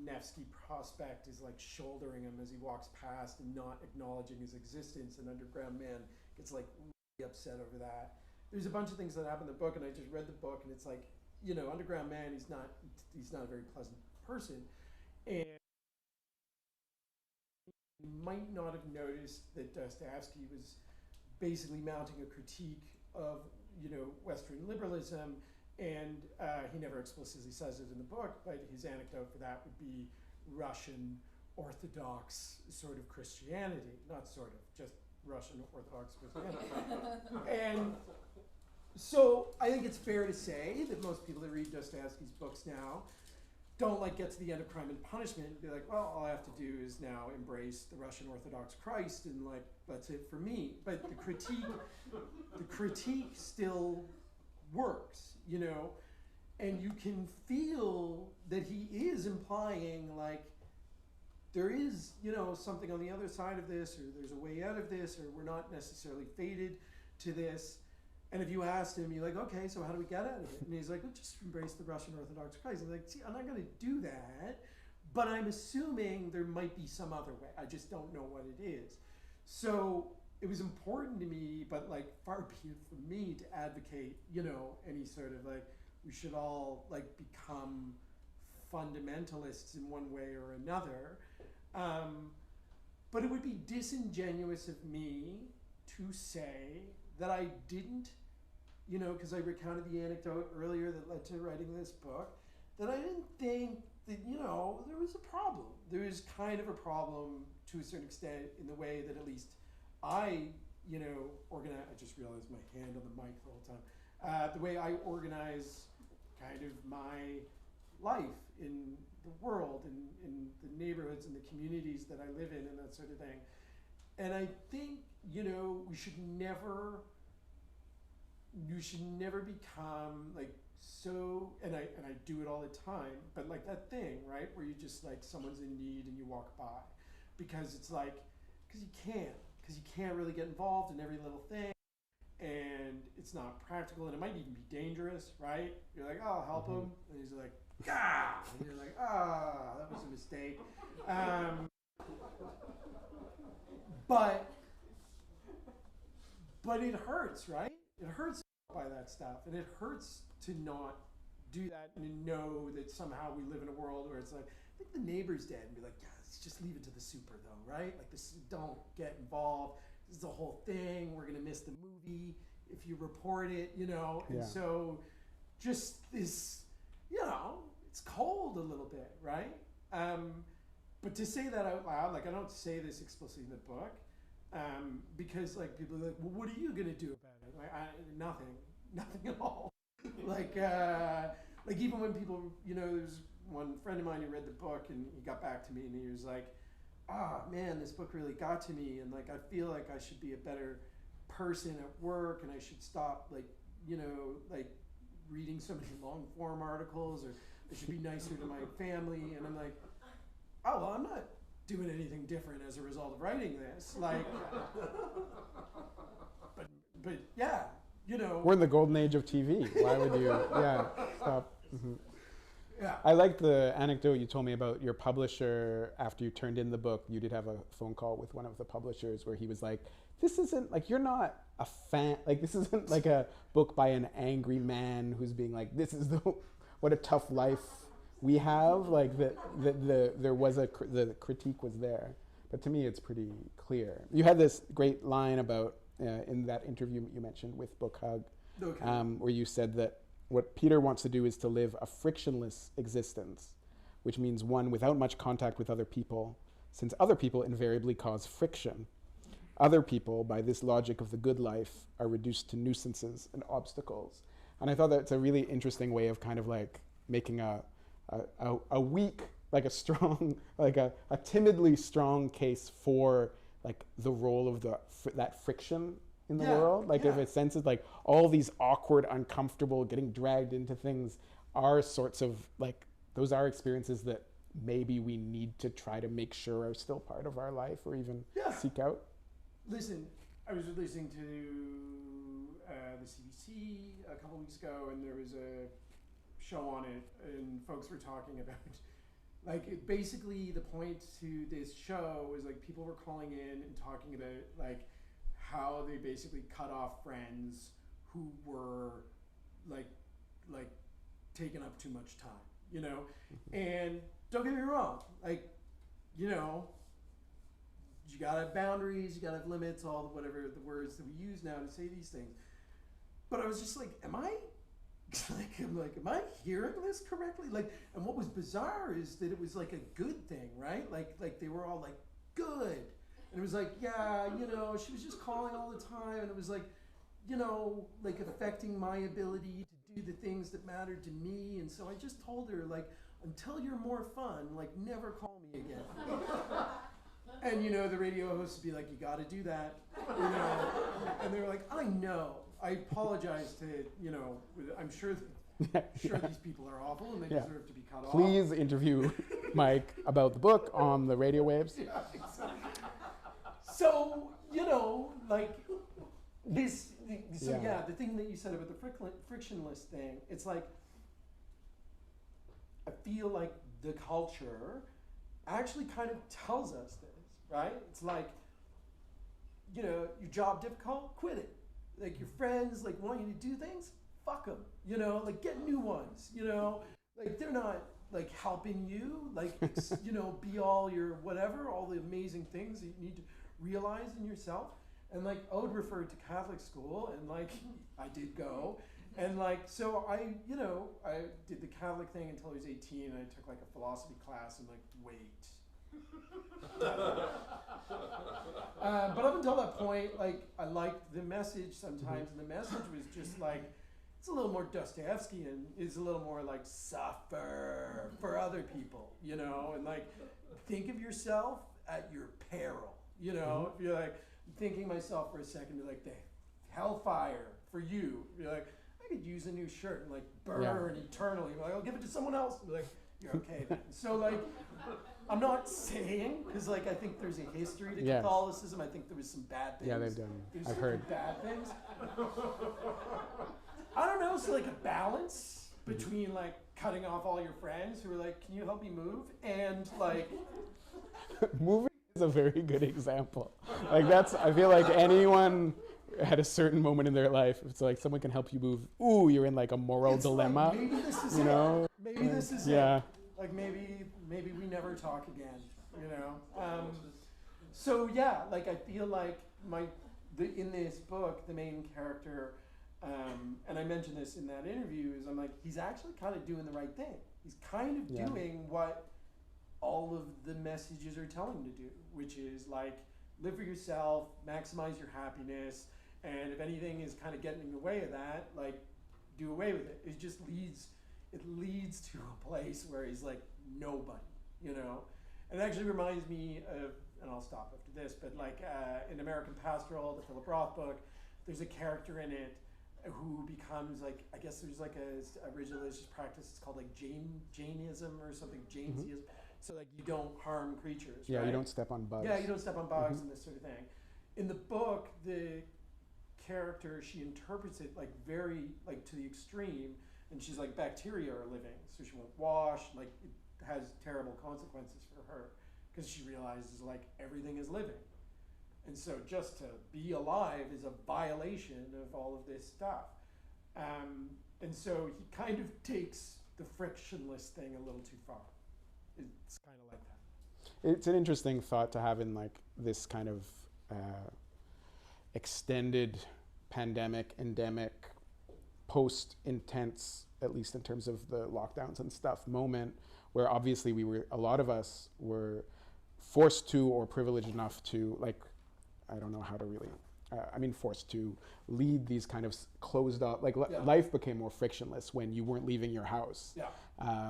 Nevsky Prospect is like shouldering him as he walks past and not acknowledging his existence, and Underground Man gets like really upset over that. There's a bunch of things that happen in the book, and I just read the book, and it's like, Underground Man, he's not a very pleasant person, and you might not have noticed that Dostoevsky was basically mounting a critique of Western liberalism. And he never explicitly says it in the book, but his anecdote for that would be Russian Orthodox sort of Christianity. Not sort of, just Russian Orthodox Christianity. And so I think it's fair to say that most people that read Dostoevsky's books now don't like get to the end of Crime and Punishment and be like, well, all I have to do is now embrace the Russian Orthodox Christ and like, that's it for me. But the critique still works, and you can feel that he is implying like there is, something on the other side of this, or there's a way out of this, or we're not necessarily fated to this. And if you asked him, you're like, okay, so how do we get out of it? And he's like, well, just embrace the Russian Orthodox Christ. I'm like, see, I'm not going to do that, but I'm assuming there might be some other way. I just don't know what it is. So it was important to me, but like far be it from me to advocate, you know, any sort of like, we should all like become fundamentalists in one way or another. But it would be disingenuous of me to say that I didn't, you know, because I recounted the anecdote earlier that led to writing this book, that I didn't think that, you know, there was a problem. There is kind of a problem to a certain extent in the way that at least I, you know, organize. I just realized my hand on the mic the whole time. The way I organize kind of my life in the world, in the neighborhoods and the communities that I live in and that sort of thing. And I think, you know, you should never become like so, and I do it all the time, but like that thing, right, where you just like someone's in need and you walk by, because it's like, because you can't really get involved in every little thing, and it's not practical, and it might even be dangerous, right? You're like, oh, I'll help him, and he's like, ah, and you're like, ah, that was a mistake. But it hurts, right? It hurts by that stuff, and it hurts to not do that and to know that somehow we live in a world where it's like, I think the neighbor's dead, and be like, yeah, let's just leave it to the super though, right? Like this, don't get involved. This is the whole thing. We're gonna miss the movie if you report it, you know. And so, just this, you know, it's cold a little bit, right? But to say that out loud, like I don't say this explicitly in the book, because like people are like, well, what are you gonna do about it? Like, nothing at all. like even when people, you know, there's one friend of mine who read the book and he got back to me and he was like, ah, man, this book really got to me, and like I feel like I should be a better person at work, and I should stop like, you know, like reading so many long form articles, or I should be nicer to my family. And I'm like, oh, well, I'm not doing anything different as a result of writing this. Like, but yeah, you know. We're in the golden age of TV. Why would you, stop. Mm-hmm. Yeah. I like the anecdote you told me about your publisher. After you turned in the book, you did have a phone call with one of the publishers where he was like, this isn't, like, you're not a fan, like, this isn't like a book by an angry man who's being like, this is what a tough life we have. Like, the critique was there. But to me, it's pretty clear. You had this great line about, in that interview you mentioned with Book Hug, where you said that what Peter wants to do is to live a frictionless existence, which means one without much contact with other people, since other people invariably cause friction. Other people, by this logic of the good life, are reduced to nuisances and obstacles. And I thought that's a really interesting way of kind of like making a weak, like a strong, like a timidly strong case for like the role of that friction in the world. Like if it senses like all these awkward, uncomfortable, getting dragged into things are sorts of like, those are experiences that maybe we need to try to make sure are still part of our life or even seek out. Listen, I was listening to the CBC a couple weeks ago, and there was a show on it, and folks were talking about, like, basically the point to this show was like people were calling in and talking about like how they basically cut off friends who were like taking up too much time, you know? And don't get me wrong, like, you know, you gotta have boundaries, you gotta have limits, all the whatever the words that we use now to say these things. But I was just like, am I hearing this correctly? Like, and what was bizarre is that it was like a good thing, right? Like they were all like, good. And it was like, yeah, you know, she was just calling all the time, and it was like, you know, like affecting my ability to do the things that mattered to me. And so I just told her, like, until you're more fun, like, never call me again. And, you know, the radio host would be like, you got to do that, you know. And they were like, I know. I apologize to, you know, I'm sure these people are awful and they deserve to be cut off. Please interview Mike about the book on the radio waves. Yeah, exactly. So, you know, like, this So Yeah. yeah, the thing that you said about the frictionless thing, it's like, I feel like the culture actually kind of tells us this, right? It's like, you know, your job difficult, quit it. Like your friends like want you to do things, fuck them. You know, like get new ones. You know, like they're not like helping you. Like you know, be all your whatever, all the amazing things that you need to realize in yourself. And like Ode referred to Catholic school, and like I did go, and like so I, you know, I did the Catholic thing until I was 18, and I took like a philosophy class, and like wait. But up until that point, like I liked the message sometimes, and the message was just like it's a little more Dostoevskian. It's a little more like suffer for other people, you know, and like think of yourself at your peril, you know. If you're like thinking myself for a second, like the hellfire for you. You're like I could use a new shirt and like burn eternally. Like I'll give it to someone else. You're like you're okay then. So like. I'm not saying, because like I think there's a history to Catholicism. I think there was some bad things. Yeah, they've done. There's I've heard bad things. I don't know. So like a balance between like cutting off all your friends who are like, "Can you help me move?" and like moving is a very good example. Like that's. I feel like anyone at a certain moment in their life, it's like someone can help you move. Ooh, you're in like a moral dilemma. Like, maybe this is you know. Maybe this is it. Like maybe we never talk again, you know. So yeah, like I feel like in this book, the main character, and I mentioned this in that interview, is I'm like he's actually kind of doing the right thing. He's kind of doing what all of the messages are telling him to do, which is like live for yourself, maximize your happiness, and if anything is kind of getting in the way of that, like do away with it. It just leads to a place where he's like nobody, you know. And it actually reminds me of, and I'll stop after this, but like in American Pastoral, the Philip Roth book, there's a character in it who becomes like, I guess there's like a religious practice, it's called like Jainism or something, Jainism. So like you don't harm creatures. Yeah, right? You don't step on bugs. Yeah, you don't step on bugs and this sort of thing. In the book, the character, she interprets it like very like to the extreme. And she's like, bacteria are living, so she won't wash. Like, it has terrible consequences for her because she realizes like everything is living, and so just to be alive is a violation of all of this stuff. And so he kind of takes the frictionless thing a little too far. It's kind of like that. It's an interesting thought to have in like this kind of extended pandemic, endemic, post-intense, at least in terms of the lockdowns and stuff, moment where obviously a lot of us were forced to or privileged enough to, like, I don't know how to really, forced to lead these kind of closed up, like life became more frictionless when you weren't leaving your house.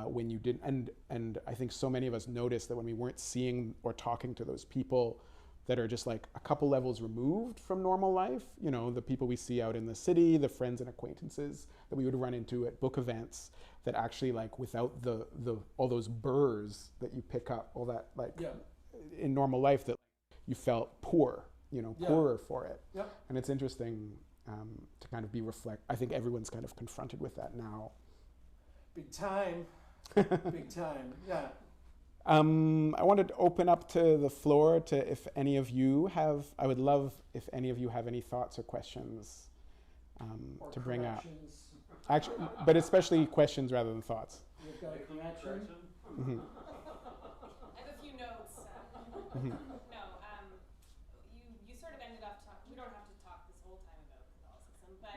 When you didn't, and I think so many of us noticed that when we weren't seeing or talking to those people that are just like a couple levels removed from normal life, you know, the people we see out in the city, the friends and acquaintances that we would run into at book events, that actually like without the all those burrs that you pick up, all that like in normal life, that you felt poor, you know, poorer for it. And it's interesting to kind of be I think everyone's kind of confronted with that now. Big time. Big time. Yeah. I wanted to open up to the floor to if any of you have, I would love if any of you have any thoughts or questions to bring up. Actually, but especially questions rather than thoughts. You've got a correction? Mm-hmm. I have a few notes. Mm-hmm. No, you sort of ended up talking, we don't have to talk this whole time about Catholicism, but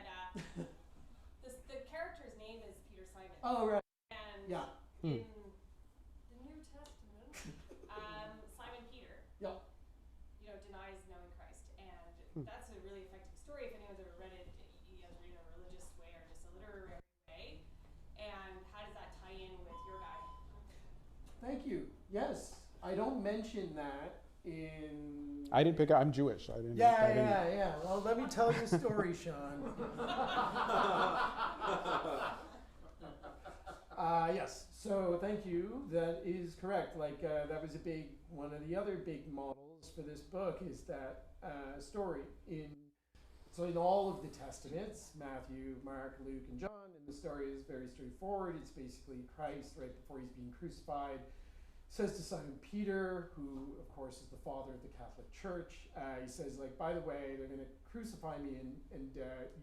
the character's name is Peter Simon. Oh, right. And Hmm. in the New Testament, Simon Peter, denies knowing Christ, and that's a really effective story if anyone's ever read it, either in a religious way or just a literary way. And how does that tie in with your guy? Thank you. Yes, I don't mention that in. I didn't pick up. I'm Jewish. So I didn't. Yeah. Well, let me tell you a story, Sean. Yes. So thank you. That is correct. Like that was one of the other big models for this book is that story in So in all of the Testaments, Matthew, Mark, Luke, and John, and the story is very straightforward. It's basically Christ, right before he's being crucified, says to Simon Peter, who of course is the father of the Catholic Church, he says, like, by the way, they're going to crucify me, and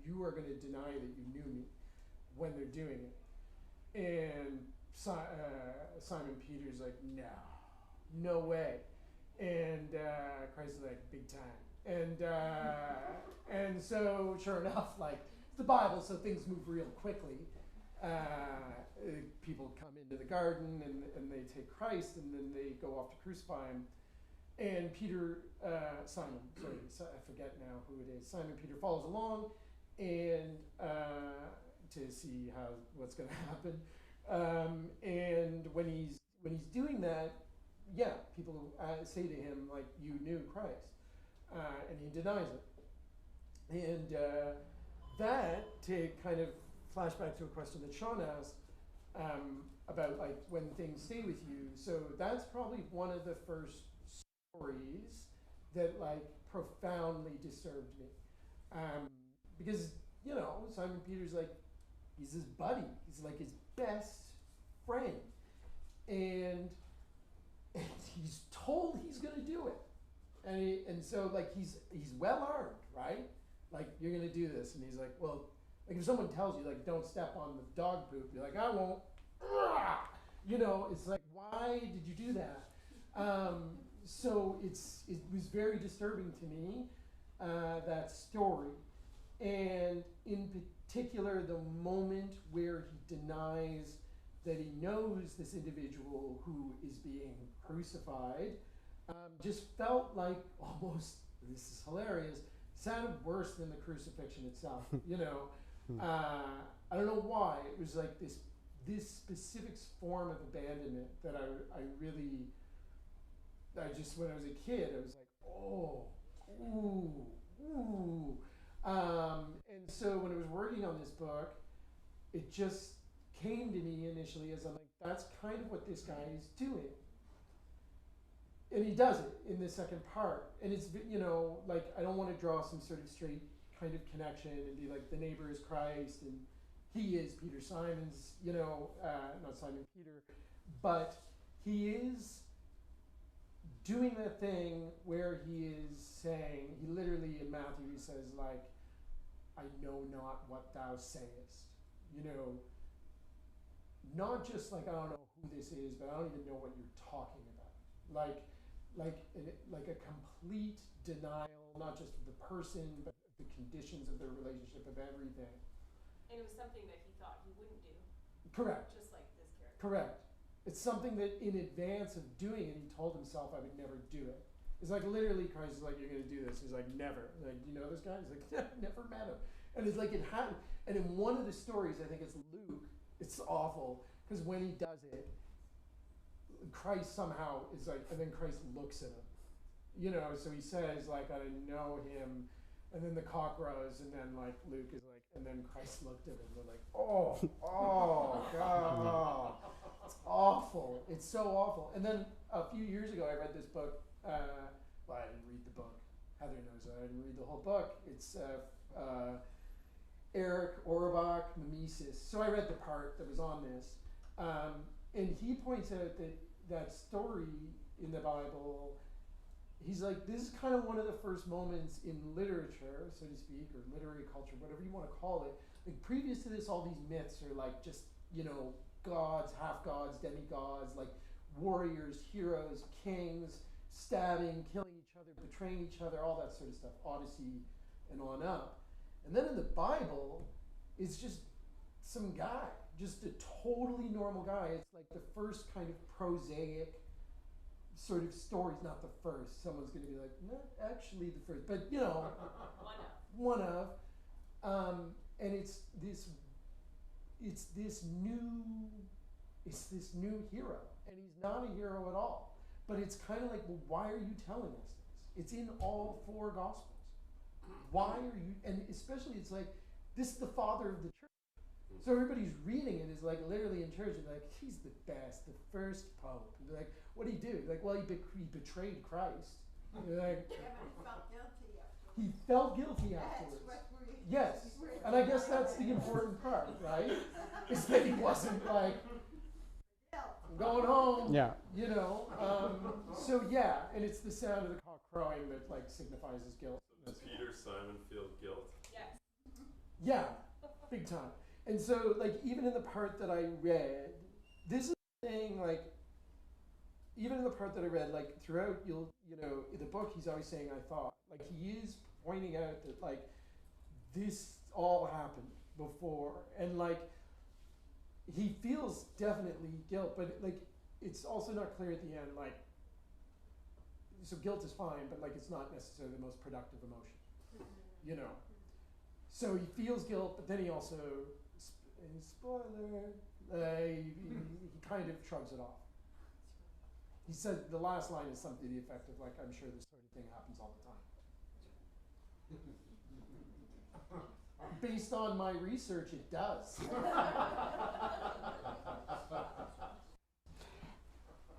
you are going to deny that you knew me when they're doing it. And Simon Peter's like, no way. And Christ is like, big time. And so sure enough, like, it's the Bible, so things move real quickly. People come into the garden and they take Christ, and then they go off to crucify him. And Simon, I forget now who it is. Simon Peter follows along, and to see what's going to happen. And when he's doing that, yeah, people say to him, like, you knew Christ, and he denies it. And that, to kind of flash back to a question that Sean asked about, like, when things stay with you. So that's probably one of the first stories that, like, profoundly disturbed me, because, you know, Simon Peter's like, he's his buddy, he's like his best friend, and he's told he's gonna do it, and so, like, he's well armed, right? Like, you're gonna do this, and he's like, well, like, if someone tells you, like, don't step on the dog poop, you're like, I won't. You know, it's like, why did you do that? So it was very disturbing to me, that story, and in particular the moment where he denies that he knows this individual who is being crucified, just felt like almost, this is hilarious, sounded worse than the crucifixion itself, you know. I don't know why. It was like this specific form of abandonment that I just, when I was a kid, I was like, oh, ooh. And so when I was working on this book, it just came to me initially as, I'm like, that's kind of what this guy is doing. And he does it in the second part. And it's, you know, like, I don't want to draw some sort of straight kind of connection and be like, the neighbor is Christ and he is Peter Simon's, you know, not Simon Peter, but he is doing that thing where he is saying, he literally in Matthew, he says, like, I know not what thou sayest, you know, not just like, I don't know who this is, but I don't even know what you're talking about. Like a complete denial, not just of the person, but the conditions of their relationship, of everything. And it was something that he thought he wouldn't do. Correct. Just like this character. Correct. It's something that in advance of doing it, he told himself, I would never do it. It's like, literally, Christ is like, you're going to do this. He's like, never. Like, do you know this guy? He's like, never met him. And it's like, it happened. And in one of the stories, I think it's Luke, it's awful, because when he does it, Christ somehow is like, and then Christ looks at him. You know, so he says, like, I didn't know him. And then the cock crows, and then, like, Luke is like, and then Christ looked at him. They're like, oh, God, it's awful. It's so awful. And then a few years ago, I read this book. Well, I didn't read the book. Heather knows that I didn't read the whole book. It's Eric Auerbach, Mimesis. So I read the part that was on this. And he points out that story in the Bible, he's like, this is kind of one of the first moments in literature, so to speak, or literary culture, whatever you want to call it. Like, previous to this, all these myths are like just, you know, gods, half-gods, demigods, like warriors, heroes, kings, stabbing, killing each other, betraying each other, all that sort of stuff, Odyssey and on up. And then in the Bible, it's just some guy, just a totally normal guy. It's like the first kind of prosaic sort of stories, not the first. Someone's going to be like, not actually the first, but, you know, one of. And it's this new hero, and he's not a hero at all. But it's kind of like, well, why are you telling us this? It's in all four Gospels. Why are you? And especially, it's like, this is the father of the church. So everybody's reading it is like literally in church, and like, he's the best, the first pope. And they're like, what did he do? Like, well, he betrayed Christ. And they're like, Yeah, but he felt guilty after. he felt guilty afterwards. Yes, and I guess that's the important part, right? Is that he wasn't like, I'm going home. Yeah. You know. So yeah, and it's the sound of the cock crowing that like signifies his guilt. Does Peter Simon feel guilt? Yes. Yeah, big time. And so like even in the part that I read, this is the thing, like even in the part that I read, like throughout in the book he's always saying I thought. Like he is pointing out that like this all happened before, and like he feels definitely guilt, but like it's also not clear at the end, like so guilt is fine, but like it's not necessarily the most productive emotion, you know. So he feels guilt, but then he also, spoiler, he kind of shrugs it off. He said the last line is something to the effect of like, I'm sure this sort of thing happens all the time. Based on my research, it does.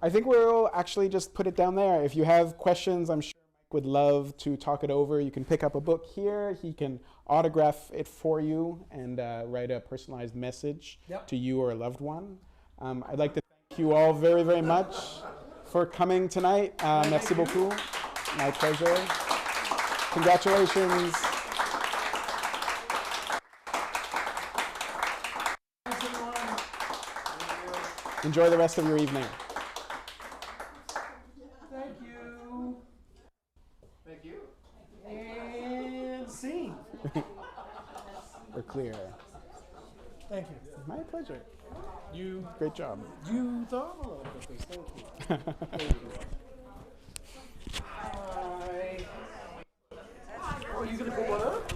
I think we'll actually just put it down there. If you have questions, I'm sure Mike would love to talk it over. You can pick up a book here. He can autograph it for you and write a personalized message to you or a loved one. I'd like to thank you all very, very much for coming tonight. Merci beaucoup. My pleasure. Congratulations. Enjoy the rest of your evening. Thank you. Thank you. And scene. We're clear. Thank you. My pleasure. You Great job. You thought a lot of this. Thank you. There you go. Hi. Oh, you gonna put one up?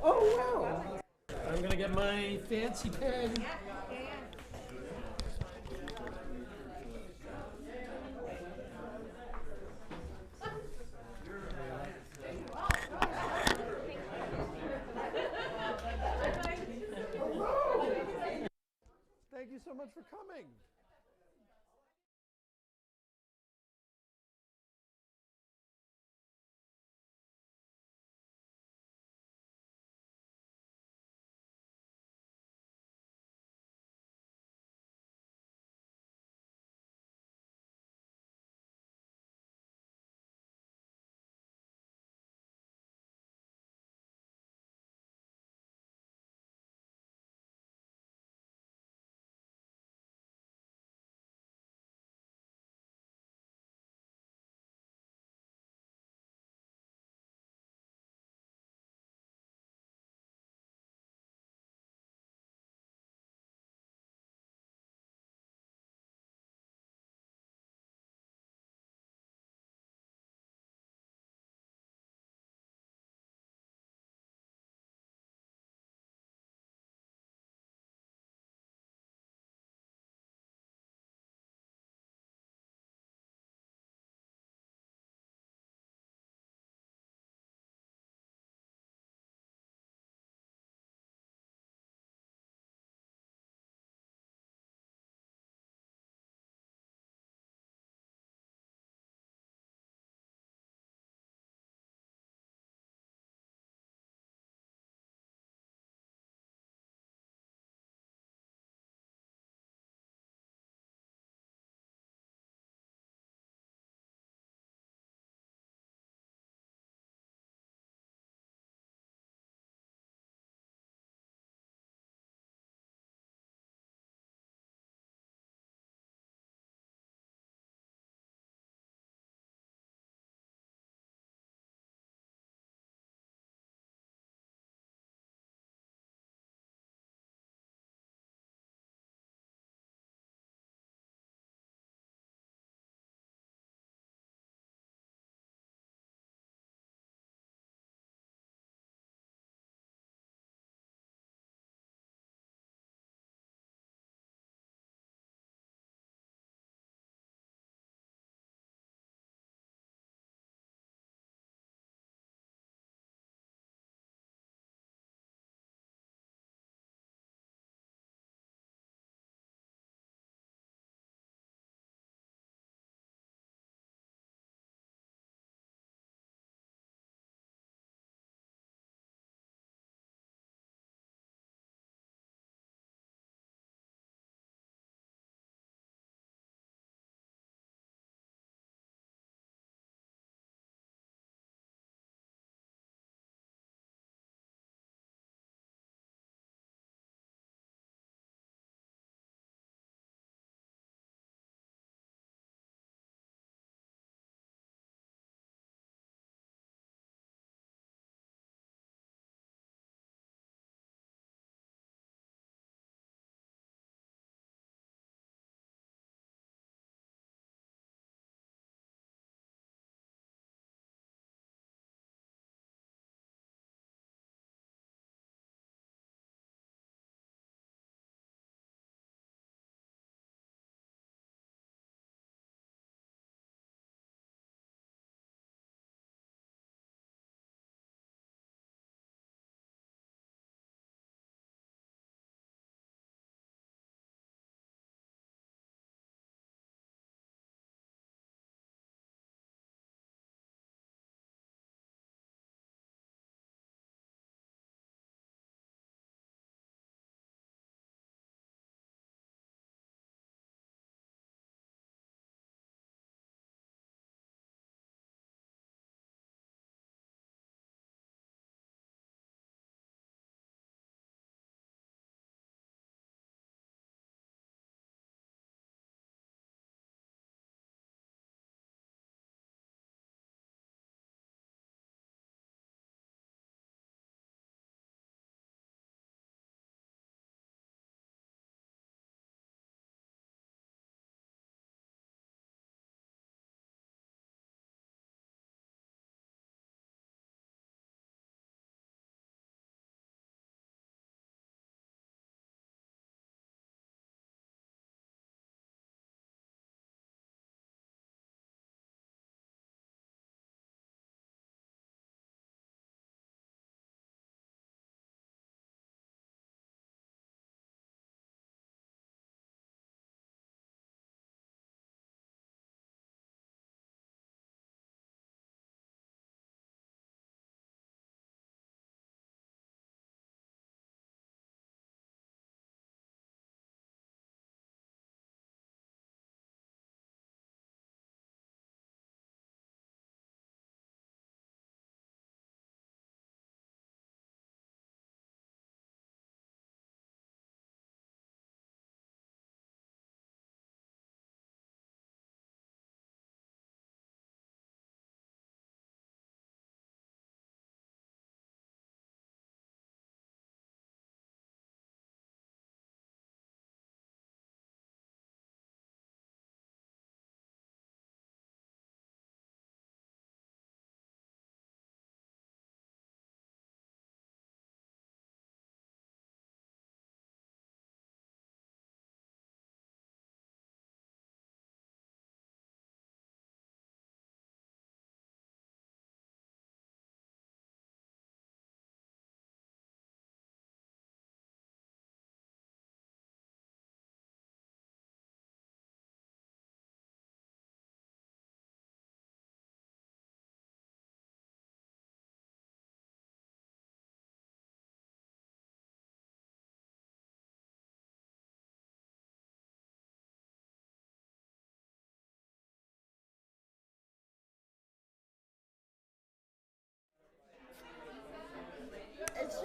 Oh wow. I'm gonna get my fancy pen. Thank you so much for coming.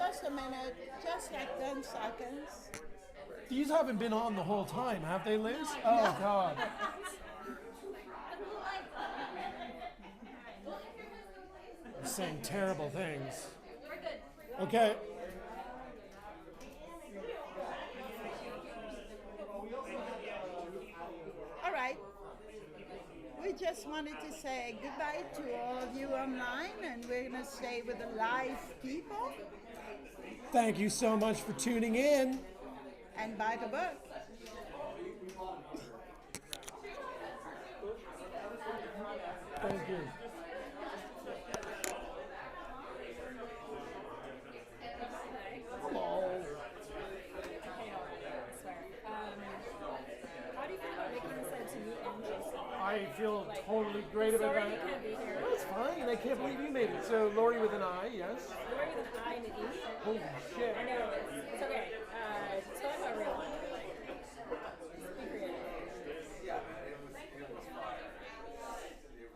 just a minute, just like 10 seconds. These haven't been on the whole time, have they, Liz? Oh, God. I'm saying terrible things. Okay. All right. We just wanted to say goodbye to all of you online, and we're going to stay with the live people Thank you so much for tuning in. and buy the book. Thank you. Hello. How do you feel about making this into me and Jason? I feel totally great about Sorry that. you can't be here. That's fine. I can't believe you made it. So Lori with an I, yes. Lori with an I and an E. Holy shit. I know,